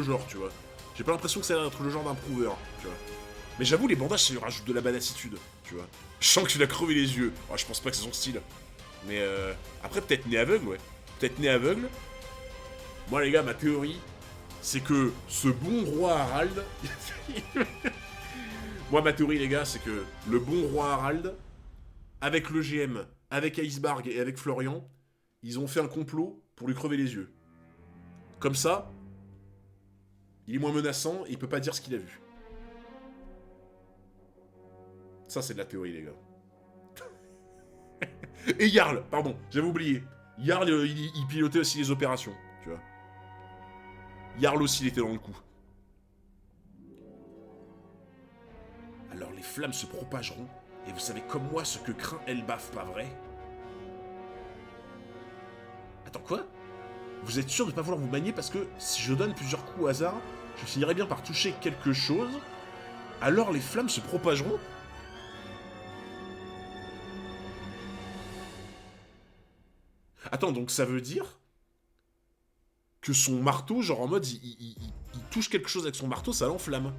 genre, tu vois. J'ai pas l'impression que ça a l'air d'être le genre d'un prouveur, tu vois. Mais j'avoue, les bandages, ça lui rajoute de la badassitude, tu vois. Je sens qu'il a crevé les yeux. Oh, je pense pas que c'est son style. Mais après, peut-être né aveugle, ouais. Peut-être né aveugle. Moi, les gars, ma théorie, c'est que ce bon roi Harald... Moi, ma théorie, les gars, c'est que le bon roi Harald, avec le GM, avec Icebarg et avec Florian, ils ont fait un complot pour lui crever les yeux. Comme ça, il est moins menaçant et il peut pas dire ce qu'il a vu. Ça, c'est de la théorie, les gars. Et Jarl, pardon, j'avais oublié. Jarl, il pilotait aussi les opérations, tu vois. Jarl aussi, il était dans le coup. Alors les flammes se propageront, et vous savez comme moi ce que craint Elbaf, pas vrai? Attends, quoi? Vous êtes sûr de ne pas vouloir vous manier parce que si je donne plusieurs coups au hasard, je finirai bien par toucher quelque chose, alors les flammes se propageront? Attends, donc ça veut dire que son marteau, genre en mode, il touche quelque chose avec son marteau, ça l'enflamme.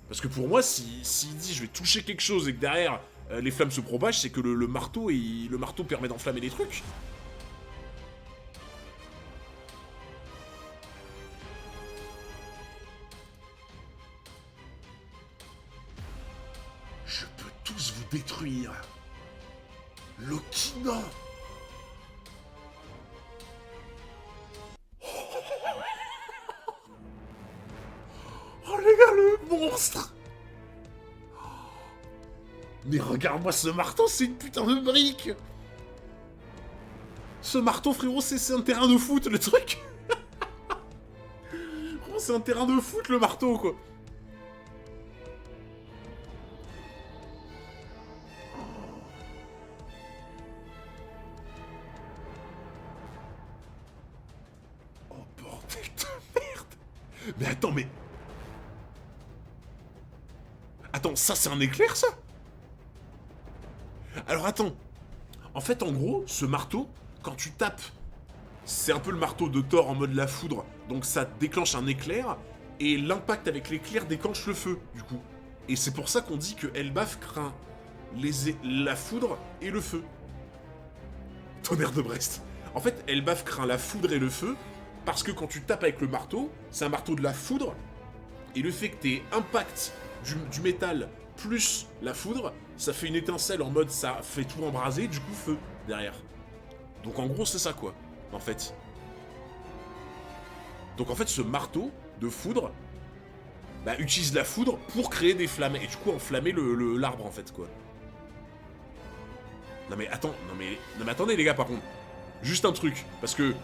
Parce que pour moi, s'il dit je vais toucher quelque chose et que derrière les flammes se propagent, c'est que le marteau permet d'enflammer les trucs. tous vous détruire. Loki, non. Oh les gars, le monstre. Mais regarde-moi ce marteau, c'est une putain de brique. Ce marteau, frérot, c'est un terrain de foot, le truc. Oh, c'est un terrain de foot, le marteau, quoi. Oh, bordel de merde. Mais attends, mais... Attends, ça, c'est un éclair, ça? Alors, attends. En fait, en gros, ce marteau, quand tu tapes, c'est un peu le marteau de Thor en mode la foudre, donc ça déclenche un éclair, et l'impact avec l'éclair déclenche le feu, du coup. Et c'est pour ça qu'on dit que Elbaf craint la foudre et le feu. Tonnerre de Brest. En fait, Elbaf craint la foudre et le feu, parce que quand tu tapes avec le marteau, c'est un marteau de la foudre, et le fait que t'aies impact du métal plus la foudre, ça fait une étincelle en mode ça fait tout embraser, du coup feu derrière. Donc en gros c'est ça quoi, en fait. Donc en fait ce marteau de foudre bah, utilise la foudre pour créer des flammes et du coup enflammer l'arbre en fait quoi. Non mais attends, non mais attendez les gars par contre. Juste un truc, parce que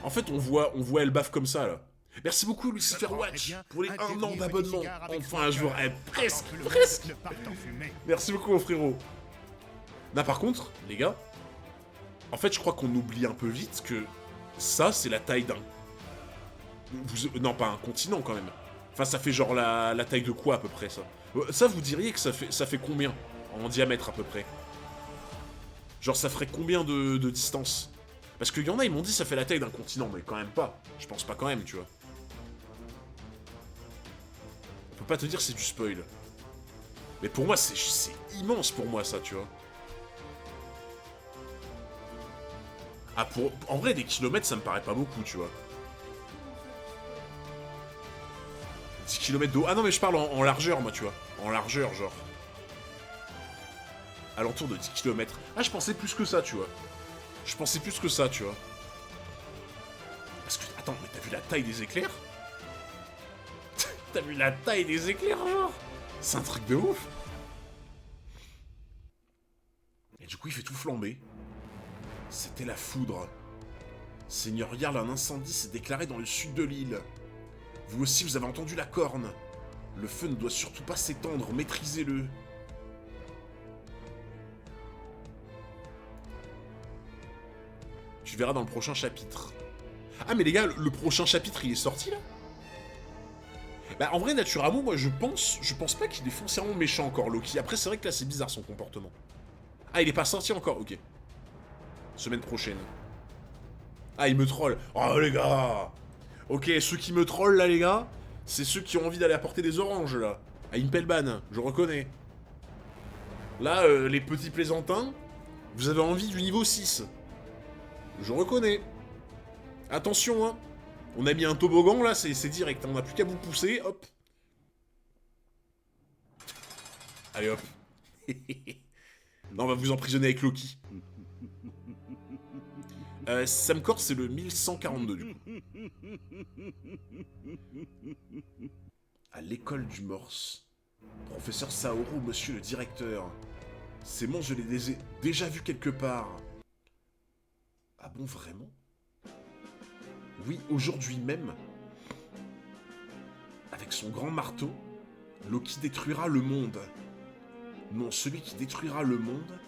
en fait on voit Elbaf comme ça là. Merci beaucoup Lucifer Watch pour les 1 an d'abonnement. Enfin un jour, presque. Merci beaucoup mon frérot. Là par contre, les gars, en fait je crois qu'on oublie un peu vite que ça c'est la taille d'un... Non pas un continent quand même. Enfin ça fait genre la taille de quoi à peu près ça? Ça vous diriez que ça fait combien en diamètre à peu près? Genre ça ferait combien de distance? Parce qu'il y en a ils m'ont dit ça fait la taille d'un continent, mais quand même pas. Je pense pas quand même tu vois. On peut pas te dire c'est du spoil. Mais pour moi, c'est immense pour moi, ça, tu vois. Ah, en vrai, des kilomètres, ça me paraît pas beaucoup, tu vois. 10 kilomètres d'eau. Ah non, mais je parle en largeur, moi, tu vois. En largeur, genre. Alentour de 10 kilomètres. Ah, je pensais plus que ça, tu vois. Je pensais plus que ça, tu vois. Parce que, attends, mais t'as vu la taille des éclairs? T'as vu la taille des éclairs, genre? C'est un truc de ouf. Et du coup, il fait tout flamber. C'était la foudre. Seigneur Jarl, un incendie s'est déclaré dans le sud de l'île. Vous aussi, vous avez entendu la corne. Le feu ne doit surtout pas s'étendre, maîtrisez-le. Tu verras dans le prochain chapitre. Ah, mais les gars, le prochain chapitre, il est sorti, là? Bah, en vrai, Naturamo, moi, je pense pas qu'il est foncièrement méchant encore, Loki. Après, c'est vrai que là, c'est bizarre, son comportement. Ah, il est pas sorti encore? Ok. Semaine prochaine. Ah, il me troll. Oh, les gars. Ok, ceux qui me trollent, là, les gars, c'est ceux qui ont envie d'aller apporter des oranges, là. À Impelban, je reconnais. Là, les petits plaisantins, vous avez envie du niveau 6. Je reconnais. Attention, hein. On a mis un toboggan, là, c'est direct. On n'a plus qu'à vous pousser, hop. Allez, hop. Non, on va vous emprisonner avec Loki. Samcor, c'est le 1142, du coup. À l'école du Morse. Professeur Saoro, monsieur le directeur. Ces monstres, je les ai déjà vus quelque part. Ah bon, vraiment? Oui, aujourd'hui même. Avec son grand marteau, Loki détruira le monde. Non, celui qui détruira le monde,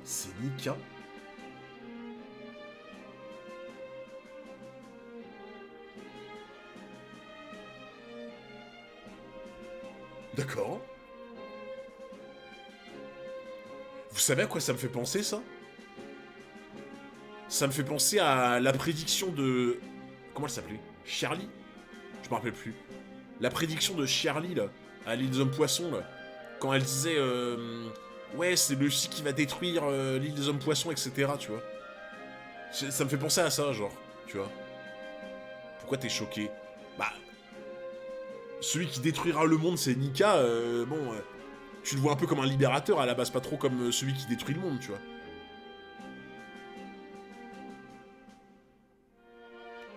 c'est Nika. D'accord. Vous savez à quoi ça me fait penser, ça? Ça me fait penser à la prédiction de... Comment elle s'appelait? Charlie? Je me rappelle plus. La prédiction de Charlie, là, à l'île des Hommes Poissons, là. Quand elle disait... Ouais, c'est le chi qui va détruire l'île des Hommes Poissons, etc., tu vois. Ça me fait penser à ça, genre, tu vois. Pourquoi t'es choqué? Bah... Celui qui détruira le monde, c'est Nika, bon... tu le vois un peu comme un libérateur à la base, pas trop comme celui qui détruit le monde, tu vois.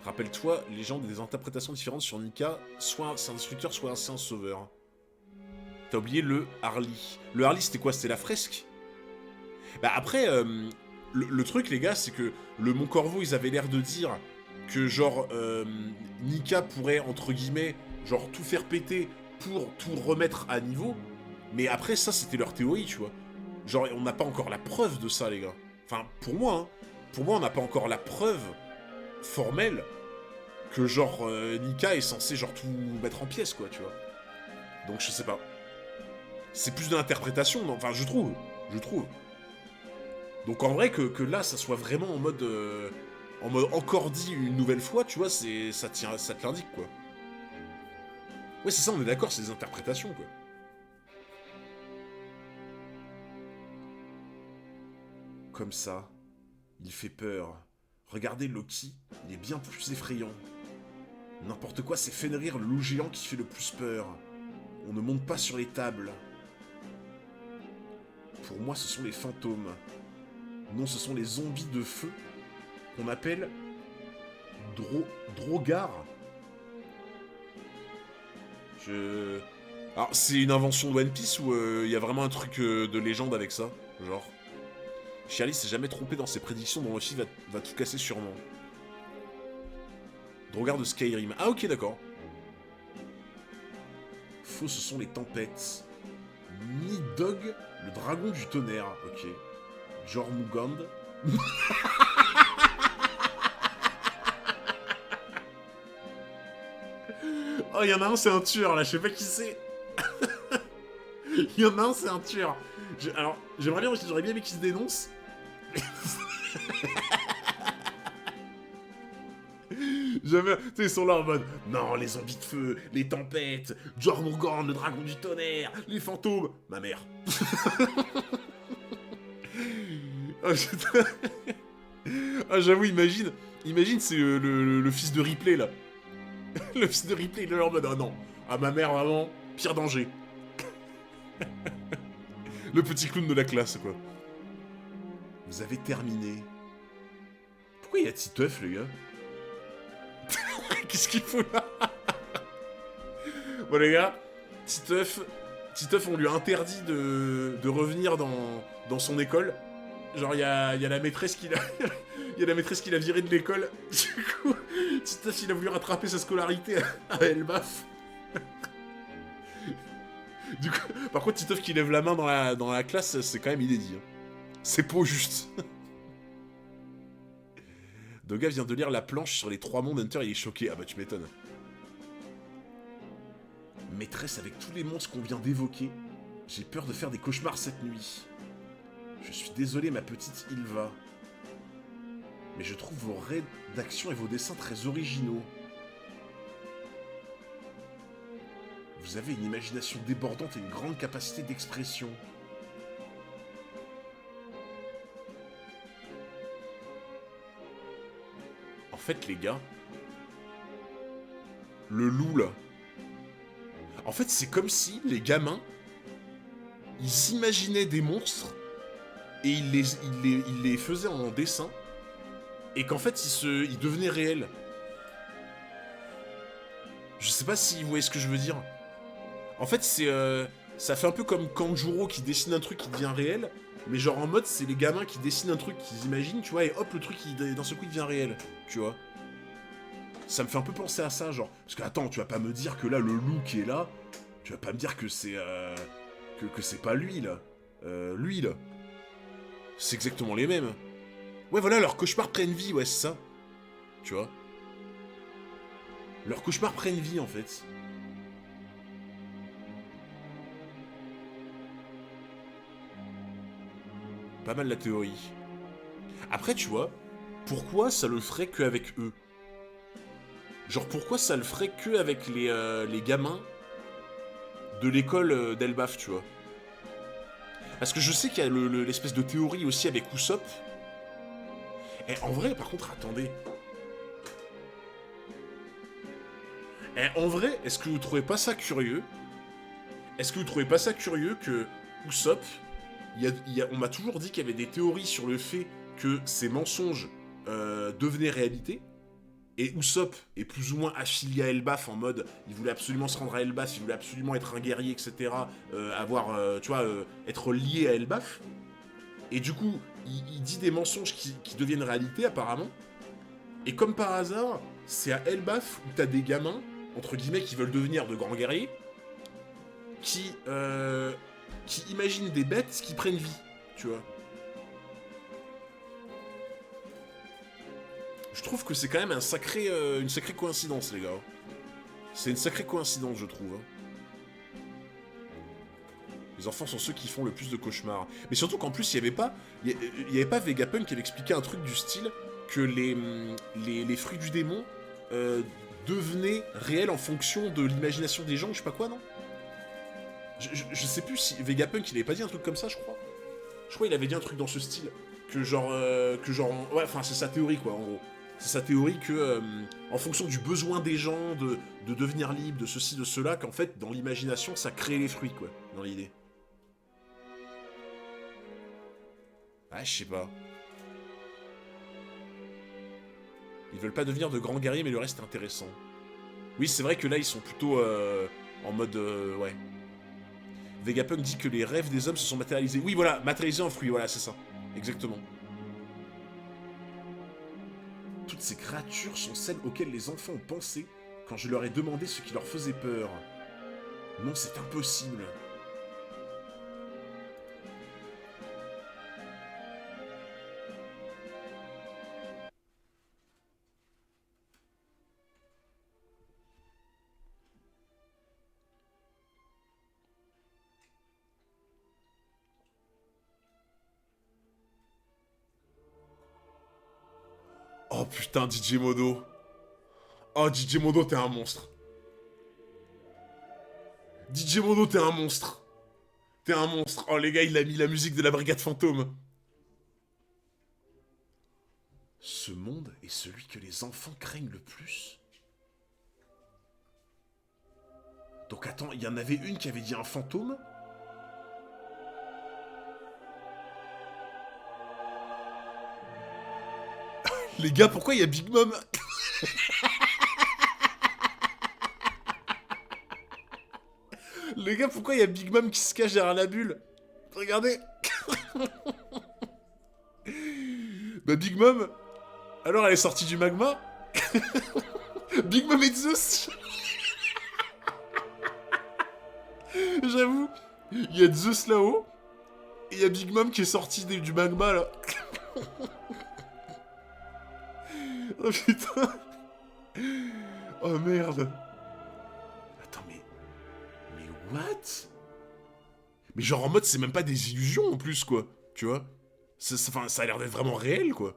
Rappelle-toi, les gens ont des interprétations différentes sur Nika, soit c'est un destructeur, soit c'est un sauveur. T'as oublié le Harley. Le Harley, c'était quoi? C'était la fresque? Bah après, le truc, les gars, c'est que le Mont Corvo, ils avaient l'air de dire que, genre, Nika pourrait, entre guillemets, genre, tout faire péter pour tout remettre à niveau. Mais après, ça, c'était leur théorie, tu vois. Genre, on n'a pas encore la preuve de ça, les gars. Enfin, pour moi, hein. Pour moi, on n'a pas encore la preuve formelle que, genre, Nika est censé, genre, tout mettre en pièces, quoi, tu vois. Donc, je sais pas. C'est plus de l'interprétation, non? Enfin, je trouve. Je trouve. Donc en vrai, que là, ça soit vraiment en mode encore dit une nouvelle fois, tu vois, ça te l'indique, quoi. Ouais, c'est ça, on est d'accord, c'est des interprétations, quoi. Comme ça, il fait peur. Regardez Loki, il est bien plus effrayant. N'importe quoi, c'est Fenrir, le loup géant, qui fait le plus peur. On ne monte pas sur les tables. Pour moi, ce sont les fantômes. Non, ce sont les zombies de feu qu'on appelle Drogar. Alors, c'est une invention de One Piece ou il y a vraiment un truc de légende avec ça? Genre. Charlie s'est jamais trompé dans ses prédictions, dont Luffy va tout casser sûrement. Drogar de Skyrim. Ah, ok, d'accord. Faux, ce sont les tempêtes. Nidhogg, le dragon du tonnerre. Ok. Jormungand. Oh, il y en a un, c'est un tueur, là, je sais pas qui c'est. Il y en a un, c'est un tueur. Alors, j'aimerais bien, j'aurais bien aimé qu'il se dénonce. Jamais, tu sais, ils sont là en mode non, les zombies de feu, les tempêtes, Jormungand, le dragon du tonnerre, les fantômes, ma mère. Ah, j'avoue, imagine, c'est le fils de Ripley là. Le fils de Ripley, il est là en mode ah non, ah ma mère vraiment, pire danger. Le petit clown de la classe quoi. Vous avez terminé. Pourquoi il y a Titeuf les gars? Qu'est-ce qu'il faut là? Bon les gars, Titeuf, on lui a interdit de revenir dans son école. Genre il y a la maîtresse qui l'a il y a la maîtresse qui l'a viré de l'école. Du coup, Titeuf il a voulu rattraper sa scolarité à Elbaf. Du coup, par contre Titeuf qui lève la main dans la classe, c'est quand même inédit. Hein. C'est pas juste. Doga vient de lire la planche sur les 3 mondes. Hunter, il est choqué. Ah bah tu m'étonnes. Maîtresse, avec tous les monstres qu'on vient d'évoquer, j'ai peur de faire des cauchemars cette nuit. Je suis désolé, ma petite Ilva. Mais je trouve vos rédactions et vos dessins très originaux. Vous avez une imagination débordante et une grande capacité d'expression. En fait, les gars, le loup, là, en fait, c'est comme si les gamins, ils imaginaient des monstres et ils les faisaient en dessin et qu'en fait, ils devenaient réels. Je sais pas si vous voyez ce que je veux dire. En fait, ça fait un peu comme Kanjuro qui dessine un truc qui devient réel, mais genre en mode, c'est les gamins qui dessinent un truc qu'ils imaginent, tu vois, et hop, le truc, d'un seul coup, il devient réel, tu vois. Ça me fait un peu penser à ça, genre. Parce que, attends, tu vas pas me dire que là, le loup qui est là, tu vas pas me dire que c'est. Que c'est pas lui, là. Lui, là. C'est exactement les mêmes. Ouais, voilà, leurs cauchemars prennent vie, ouais, c'est ça. Tu vois. Leurs cauchemars prennent vie, en fait. Pas mal la théorie. Après, tu vois, pourquoi ça le ferait qu'avec eux? Genre, pourquoi ça le ferait qu'avec les gamins de l'école d'Elbaf, tu vois? Parce que je sais qu'il y a l'espèce de théorie aussi avec Usopp. Et en vrai, par contre, attendez. Et en vrai, est-ce que vous trouvez pas ça curieux? Est-ce que vous trouvez pas ça curieux que Usopp, on m'a toujours dit qu'il y avait des théories sur le fait que ces mensonges devenaient réalité. Et Usopp est plus ou moins affilié à Elbaf en mode, il voulait absolument se rendre à Elbaf, il voulait absolument être un guerrier, etc. Être lié à Elbaf. Et du coup, il dit des mensonges qui deviennent réalité apparemment. Et comme par hasard, c'est à Elbaf où t'as des gamins, entre guillemets, qui veulent devenir de grands guerriers, qui imaginent des bêtes qui prennent vie, tu vois. Je trouve que c'est quand même une sacrée coïncidence, les gars. C'est une sacrée coïncidence, je trouve. Les enfants sont ceux qui font le plus de cauchemars. Mais surtout qu'en plus, il y avait pas Vegapunk qui avait expliqué un truc du style que les fruits du démon devenaient réels en fonction de l'imagination des gens, je sais pas quoi, non? Je sais plus si Vegapunk, il avait pas dit un truc comme ça, je crois. Je crois qu'il avait dit un truc dans ce style. Ouais, enfin, c'est sa théorie, quoi, en gros. C'est sa théorie que, en fonction du besoin des gens de devenir libre, de ceci, de cela, qu'en fait, dans l'imagination, ça crée les fruits, quoi, dans l'idée. Ah, je sais pas. Ils veulent pas devenir de grands guerriers, mais le reste est intéressant. Oui, c'est vrai que là, ils sont plutôt en mode... ouais. Vegapunk dit que les rêves des hommes se sont matérialisés. Oui, voilà, matérialisés en fruits, voilà, c'est ça. Exactement. Toutes ces créatures sont celles auxquelles les enfants ont pensé quand je leur ai demandé ce qui leur faisait peur. Non, c'est impossible. Oh putain, DJ Modo. Oh, DJ Modo, t'es un monstre. DJ Modo, t'es un monstre. T'es un monstre. Oh, les gars, il a mis la musique de la Brigade Fantôme. Ce monde est celui que les enfants craignent le plus. Donc attends, il y en avait une qui avait dit un fantôme? Les gars, pourquoi il y a Big Mom? Les gars, pourquoi il y a Big Mom qui se cache derrière la bulle? Regardez. Bah Big Mom, alors elle est sortie du magma. Big Mom et Zeus. J'avoue, il y a Zeus là-haut, et il y a Big Mom qui est sortie du magma là. Oh putain. Oh merde. Attends, mais what? Mais genre en mode c'est même pas des illusions en plus quoi, tu vois? Enfin, ça a l'air d'être vraiment réel quoi.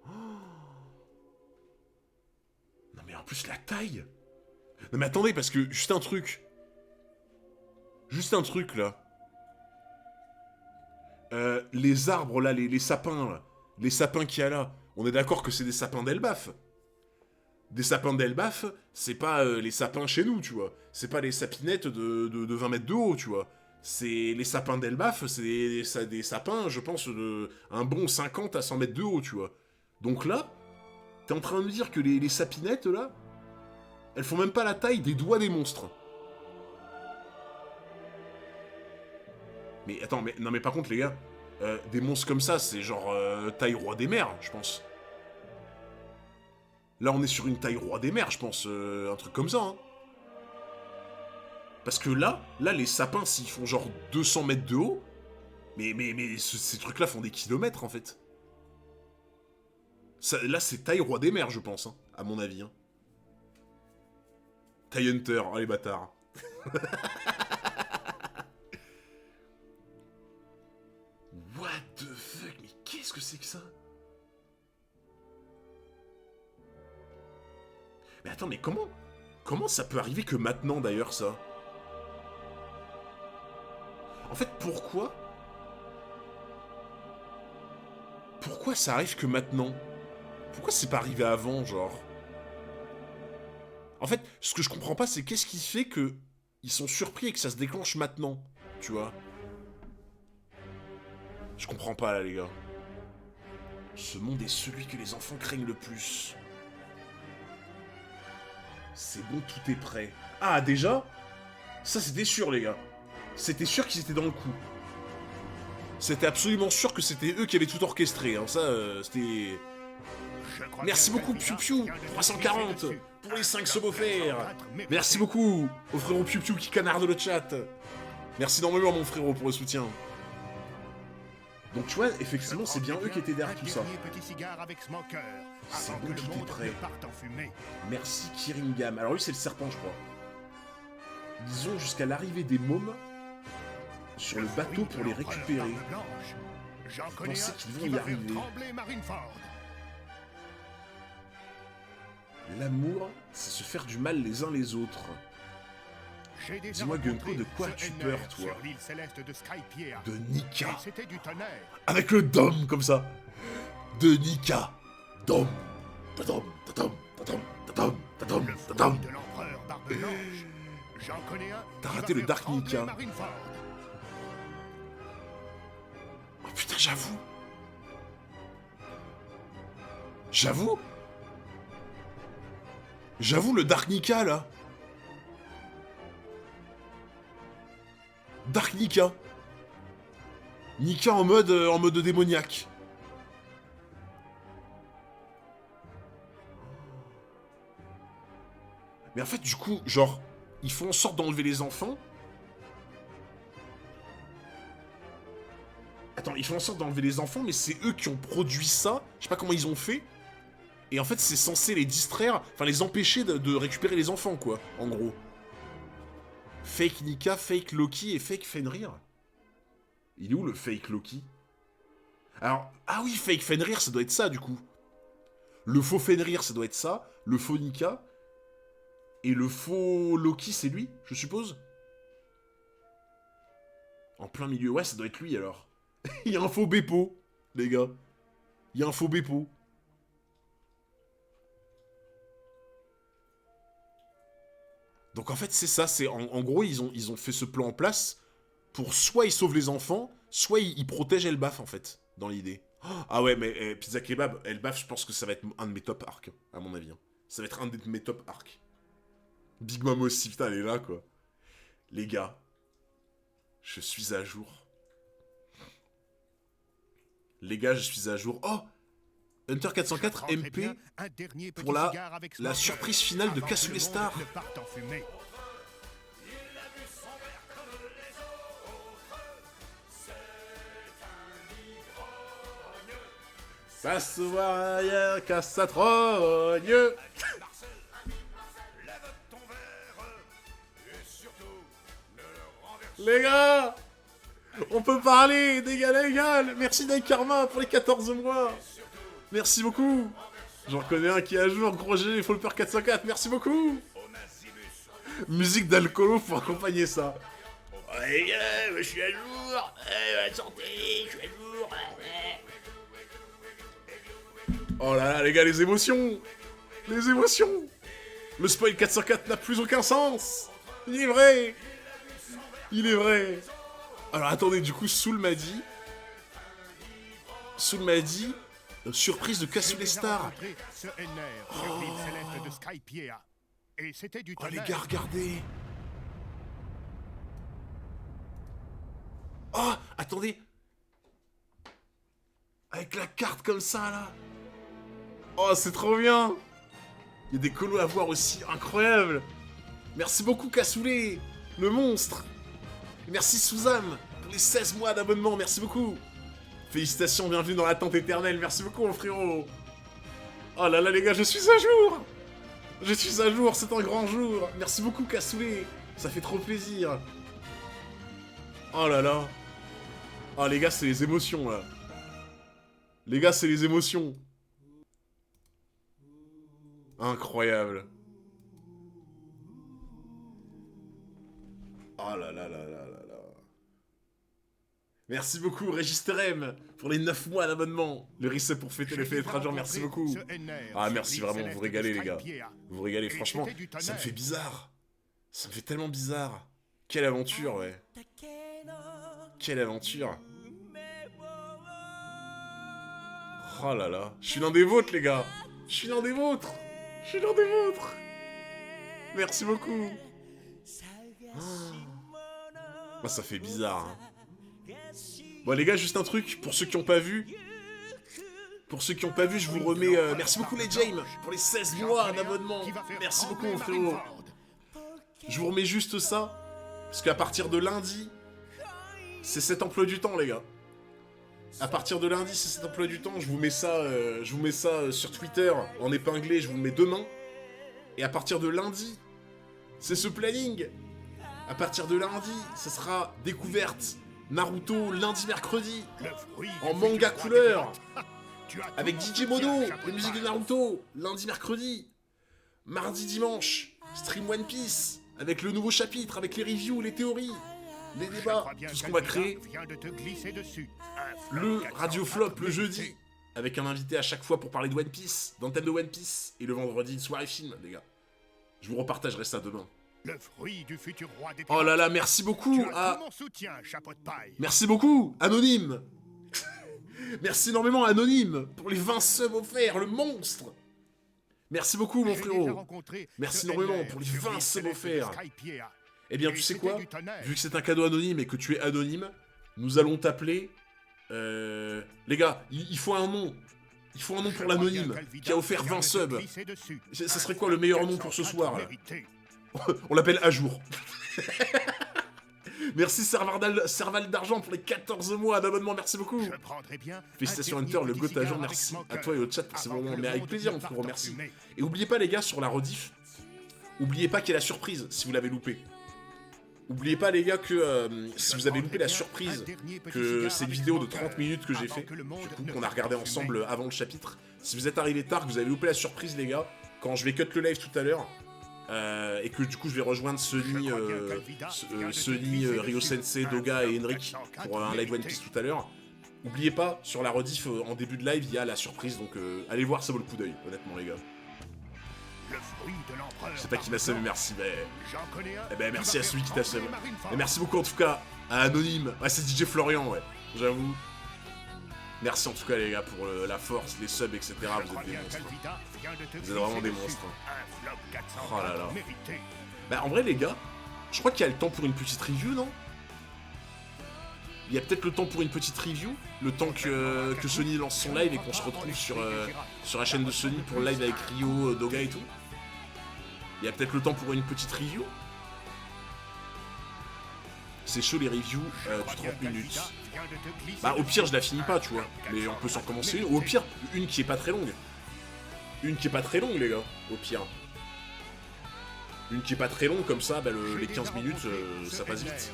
Oh. Non mais en plus la taille. Non mais attendez parce que juste un truc. Juste un truc là. Les arbres là, les sapins là. Les sapins qu'il y a là. On est d'accord que c'est des sapins d'Elbaf. Des sapins d'Elbaf, c'est pas les sapins chez nous, tu vois. C'est pas les sapinettes de 20 mètres de haut, tu vois. C'est les sapins d'Elbaf, c'est des sapins, je pense, de un bon 50 à 100 mètres de haut, tu vois. Donc là, t'es en train de me dire que les sapinettes, là, elles font même pas la taille des doigts des monstres. Mais attends, non mais par contre, les gars, des monstres comme ça, c'est genre taille roi des mers, je pense. Là, on est sur une taille roi des mers, je pense, un truc comme ça, hein. Parce que là, les sapins, s'ils font genre 200 mètres de haut, mais ces trucs-là font des kilomètres, en fait. Ça, là, c'est taille roi des mers, je pense, hein, à mon avis. Hein. Taille Hunter, oh les bâtards. What the fuck, mais qu'est-ce que c'est que ça? Mais attends, mais comment ça peut arriver que maintenant, d'ailleurs, ça? En fait, pourquoi ça arrive que maintenant? Pourquoi c'est pas arrivé avant, genre? En fait, ce que je comprends pas, c'est qu'est-ce qui fait que ils sont surpris et que ça se déclenche maintenant, tu vois. Je comprends pas là, les gars. Ce monde est celui que les enfants craignent le plus. C'est bon, tout est prêt. Ah, déjà? Ça, c'était sûr, les gars. C'était sûr qu'ils étaient dans le coup. C'était absolument sûr que c'était eux qui avaient tout orchestré. Hein. Ça, c'était... Merci beaucoup, Piu Piu, 340, pour les 5 subwoofers. Merci beaucoup au frérot Piu Piu qui canarde le chat. Merci énormément, mon frérot, pour le soutien. Donc tu vois, effectivement, c'est bien eux qui étaient derrière tout ça. C'est bon, tout est prêt. Merci Kiringam. Alors lui, c'est le serpent, je crois. Ils ont jusqu'à l'arrivée des mômes sur le bateau pour les récupérer. Je pensais qu'ils vont y arriver. L'amour, c'est se faire du mal les uns les autres. Dis-moi, Gunko, de quoi as-tu peur, toi? De Nika. Avec le dom, comme ça. De Nika. Dom. Tadom, tadom, tadom, tadom, tadom, tadom. T'as raté le Dark Nika. Oh putain, j'avoue. J'avoue, le Dark Nika, là. Dark Nika. Nika en mode démoniaque. Mais en fait, du coup, genre, ils font en sorte d'enlever les enfants. Attends, ils font en sorte d'enlever les enfants, mais c'est eux qui ont produit ça. Je sais pas comment ils ont fait. Et en fait, c'est censé les distraire, enfin les empêcher de récupérer les enfants, quoi, en gros. Fake Nika, fake Loki et fake Fenrir. Il est où le fake Loki? Alors, ah oui, fake Fenrir, ça doit être ça, du coup. Le faux Fenrir, ça doit être ça. Le faux Nika. Et le faux Loki, c'est lui, je suppose? En plein milieu, ouais, ça doit être lui, alors. Il y a un faux Beppo, les gars. Il y a un faux Beppo. Donc en fait, c'est ça, c'est en gros, ils ont fait ce plan en place pour soit ils sauvent les enfants, soit ils protègent Elbaf, en fait, dans l'idée. Ah ouais, mais Pizza Kebab, Elbaf, je pense que ça va être un de mes top arcs, à mon avis. Hein. Ça va être un de mes top arcs. Big Mom aussi, putain, elle est là, quoi. Les gars, je suis à jour. Les gars, je suis à jour. Oh, Hunter 404 MP pour la surprise finale de Cassoulet Star. Ça se voit ailleurs qu'à sa trogne. Les gars, on peut parler d'égal à égal. Merci Karma pour les 14 mois. Merci beaucoup. J'en connais un qui est à jour, gros G, Folper 404, merci beaucoup. Musique d'alcoolo pour accompagner ça. Ouais, je suis à jour. Santé, je suis à jour. Oh là là, les gars, les émotions. Les émotions. Le spoil 404 n'a plus aucun sens. Il est vrai. Il est vrai. Alors attendez, du coup, Soul m'a dit... surprise de Cassoulet Star. Oh. Oh les gars, regardez. Oh, attendez. Avec la carte comme ça, là. Oh, c'est trop bien. Il y a des colos à voir aussi, incroyable. Merci beaucoup, Cassoulet, le monstre. Et merci, Suzanne, pour les 16 mois d'abonnement, merci beaucoup. Félicitations, bienvenue dans l'attente éternelle, merci beaucoup, mon frérot. Oh là là, les gars, je suis à jour. Je suis à jour, c'est un grand jour. Merci beaucoup, Cassoulet, ça fait trop plaisir. Oh là là. Oh, les gars, c'est les émotions, là. Les gars, c'est les émotions. Incroyable. Oh là là là là là là. Merci beaucoup, Registerem, pour les 9 mois d'abonnement. Le reset pour fêter le fait d'être à jour, merci beaucoup. Ah, merci vraiment, vous régalez, les gars. Vous régalez, franchement, ça me fait bizarre. Ça me fait tellement bizarre. Quelle aventure, ouais. Quelle aventure. Oh là là, je suis l'un des vôtres, les gars. Je suis l'un des vôtres. Je suis l'un des vôtres. Merci beaucoup. Oh, ça fait bizarre, hein. Bon les gars, juste un truc, pour ceux qui n'ont pas vu. Pour ceux qui n'ont pas vu, je vous remets... merci beaucoup les James, pour les 16 mois d'abonnement. Merci beaucoup mon frérot. Je vous remets juste ça, parce qu'à partir de lundi, c'est cet emploi du temps les gars. À partir de lundi, c'est cet emploi du temps, je vous mets ça sur Twitter, en épinglé, je vous le mets demain. Et à partir de lundi, c'est ce planning. À partir de lundi, ce sera découverte Naruto lundi mercredi en manga couleur avec DJ Modo, les musiques de Naruto lundi mercredi, mardi dimanche stream One Piece avec le nouveau chapitre, avec les reviews, les théories, les débats, tout ce qu'on va créer. Le Radio Flop le jeudi avec un invité à chaque fois pour parler de One Piece, dans le thème de One Piece, et le vendredi une soirée film les gars. Je vous repartagerai ça demain. Le fruit du futur roi des Oh là là, merci beaucoup à... Merci beaucoup, Anonyme. Merci énormément, Anonyme, pour les 20 subs offerts, le monstre. Merci beaucoup, mon frérot. Merci énormément pour les 20 subs offerts. Eh bien, tu sais quoi? Vu que c'est un cadeau anonyme et que tu es anonyme, nous allons t'appeler... Les gars, il faut un nom. Il faut un nom pour l'anonyme qui a offert 20 subs. Ça serait quoi le meilleur nom pour ce soir, là? On l'appelle à jour. Merci Serval d'Argent pour les 14 mois d'abonnement, merci beaucoup. Félicitations Hunter, le GOAT à jour, merci à toi et au chat pour ces moments, mais avec plaisir on te remercie. Et oubliez pas les gars, sur la rediff, oubliez pas qu'il y a la surprise si vous l'avez loupé. Oubliez pas les gars que si vous avez loupé la surprise, que c'est une vidéo de 30 minutes que j'ai fait, du coup qu'on a regardé ensemble avant le chapitre. Si vous êtes arrivé tard, que vous avez loupé la surprise les gars, quand je vais cut le live tout à l'heure, et que du coup je vais rejoindre Sunny, Ryo Sensei, Doga et Henrik pour un live One Piece tout à l'heure. Oubliez pas, sur la rediff en début de live, il y a la surprise, donc allez voir, ça vaut le coup d'œil, honnêtement les gars. Je sais pas qui m'a sauvé, merci, mais... Eh ben merci à celui qui t'a sauvé. Et merci beaucoup en tout cas à Anonyme. Ouais, c'est DJ Florian, ouais, j'avoue. Merci en tout cas les gars pour la force, les subs, etc. Vous êtes des monstres. Vous êtes vraiment des monstres. Oh là là. Bah en vrai les gars, je crois qu'il y a le temps pour une petite review, non? Il y a peut-être le temps pour une petite review, le temps que Sony lance son live et qu'on se retrouve sur la chaîne de Sony pour le live avec Ryo, Doga et tout. Il y a peut-être le temps pour une petite review. C'est chaud les reviews du 30 minutes. Bah au pire je la finis pas tu vois, mais on peut s'en recommencer une. Ou au pire, une qui est pas très longue. Une qui est pas très longue les gars, au pire. Une qui est pas très longue comme ça, bah les 15 minutes ça passe vite.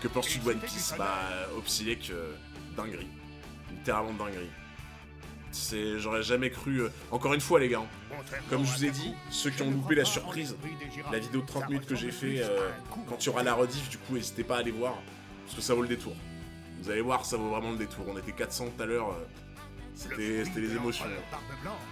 Que penses-tu de One Piece? Bah Obsilek, dinguerie. Littéralement dinguerie. J'aurais jamais cru... Encore une fois les gars, comme je vous ai dit, ceux qui ont loupé la surprise, la vidéo de 30 minutes que j'ai fait, quand il y aura la rediff, du coup n'hésitez pas à aller voir, parce que ça vaut le détour. Vous allez voir, ça vaut vraiment le détour. On était 400 tout à l'heure, c'était les émotions.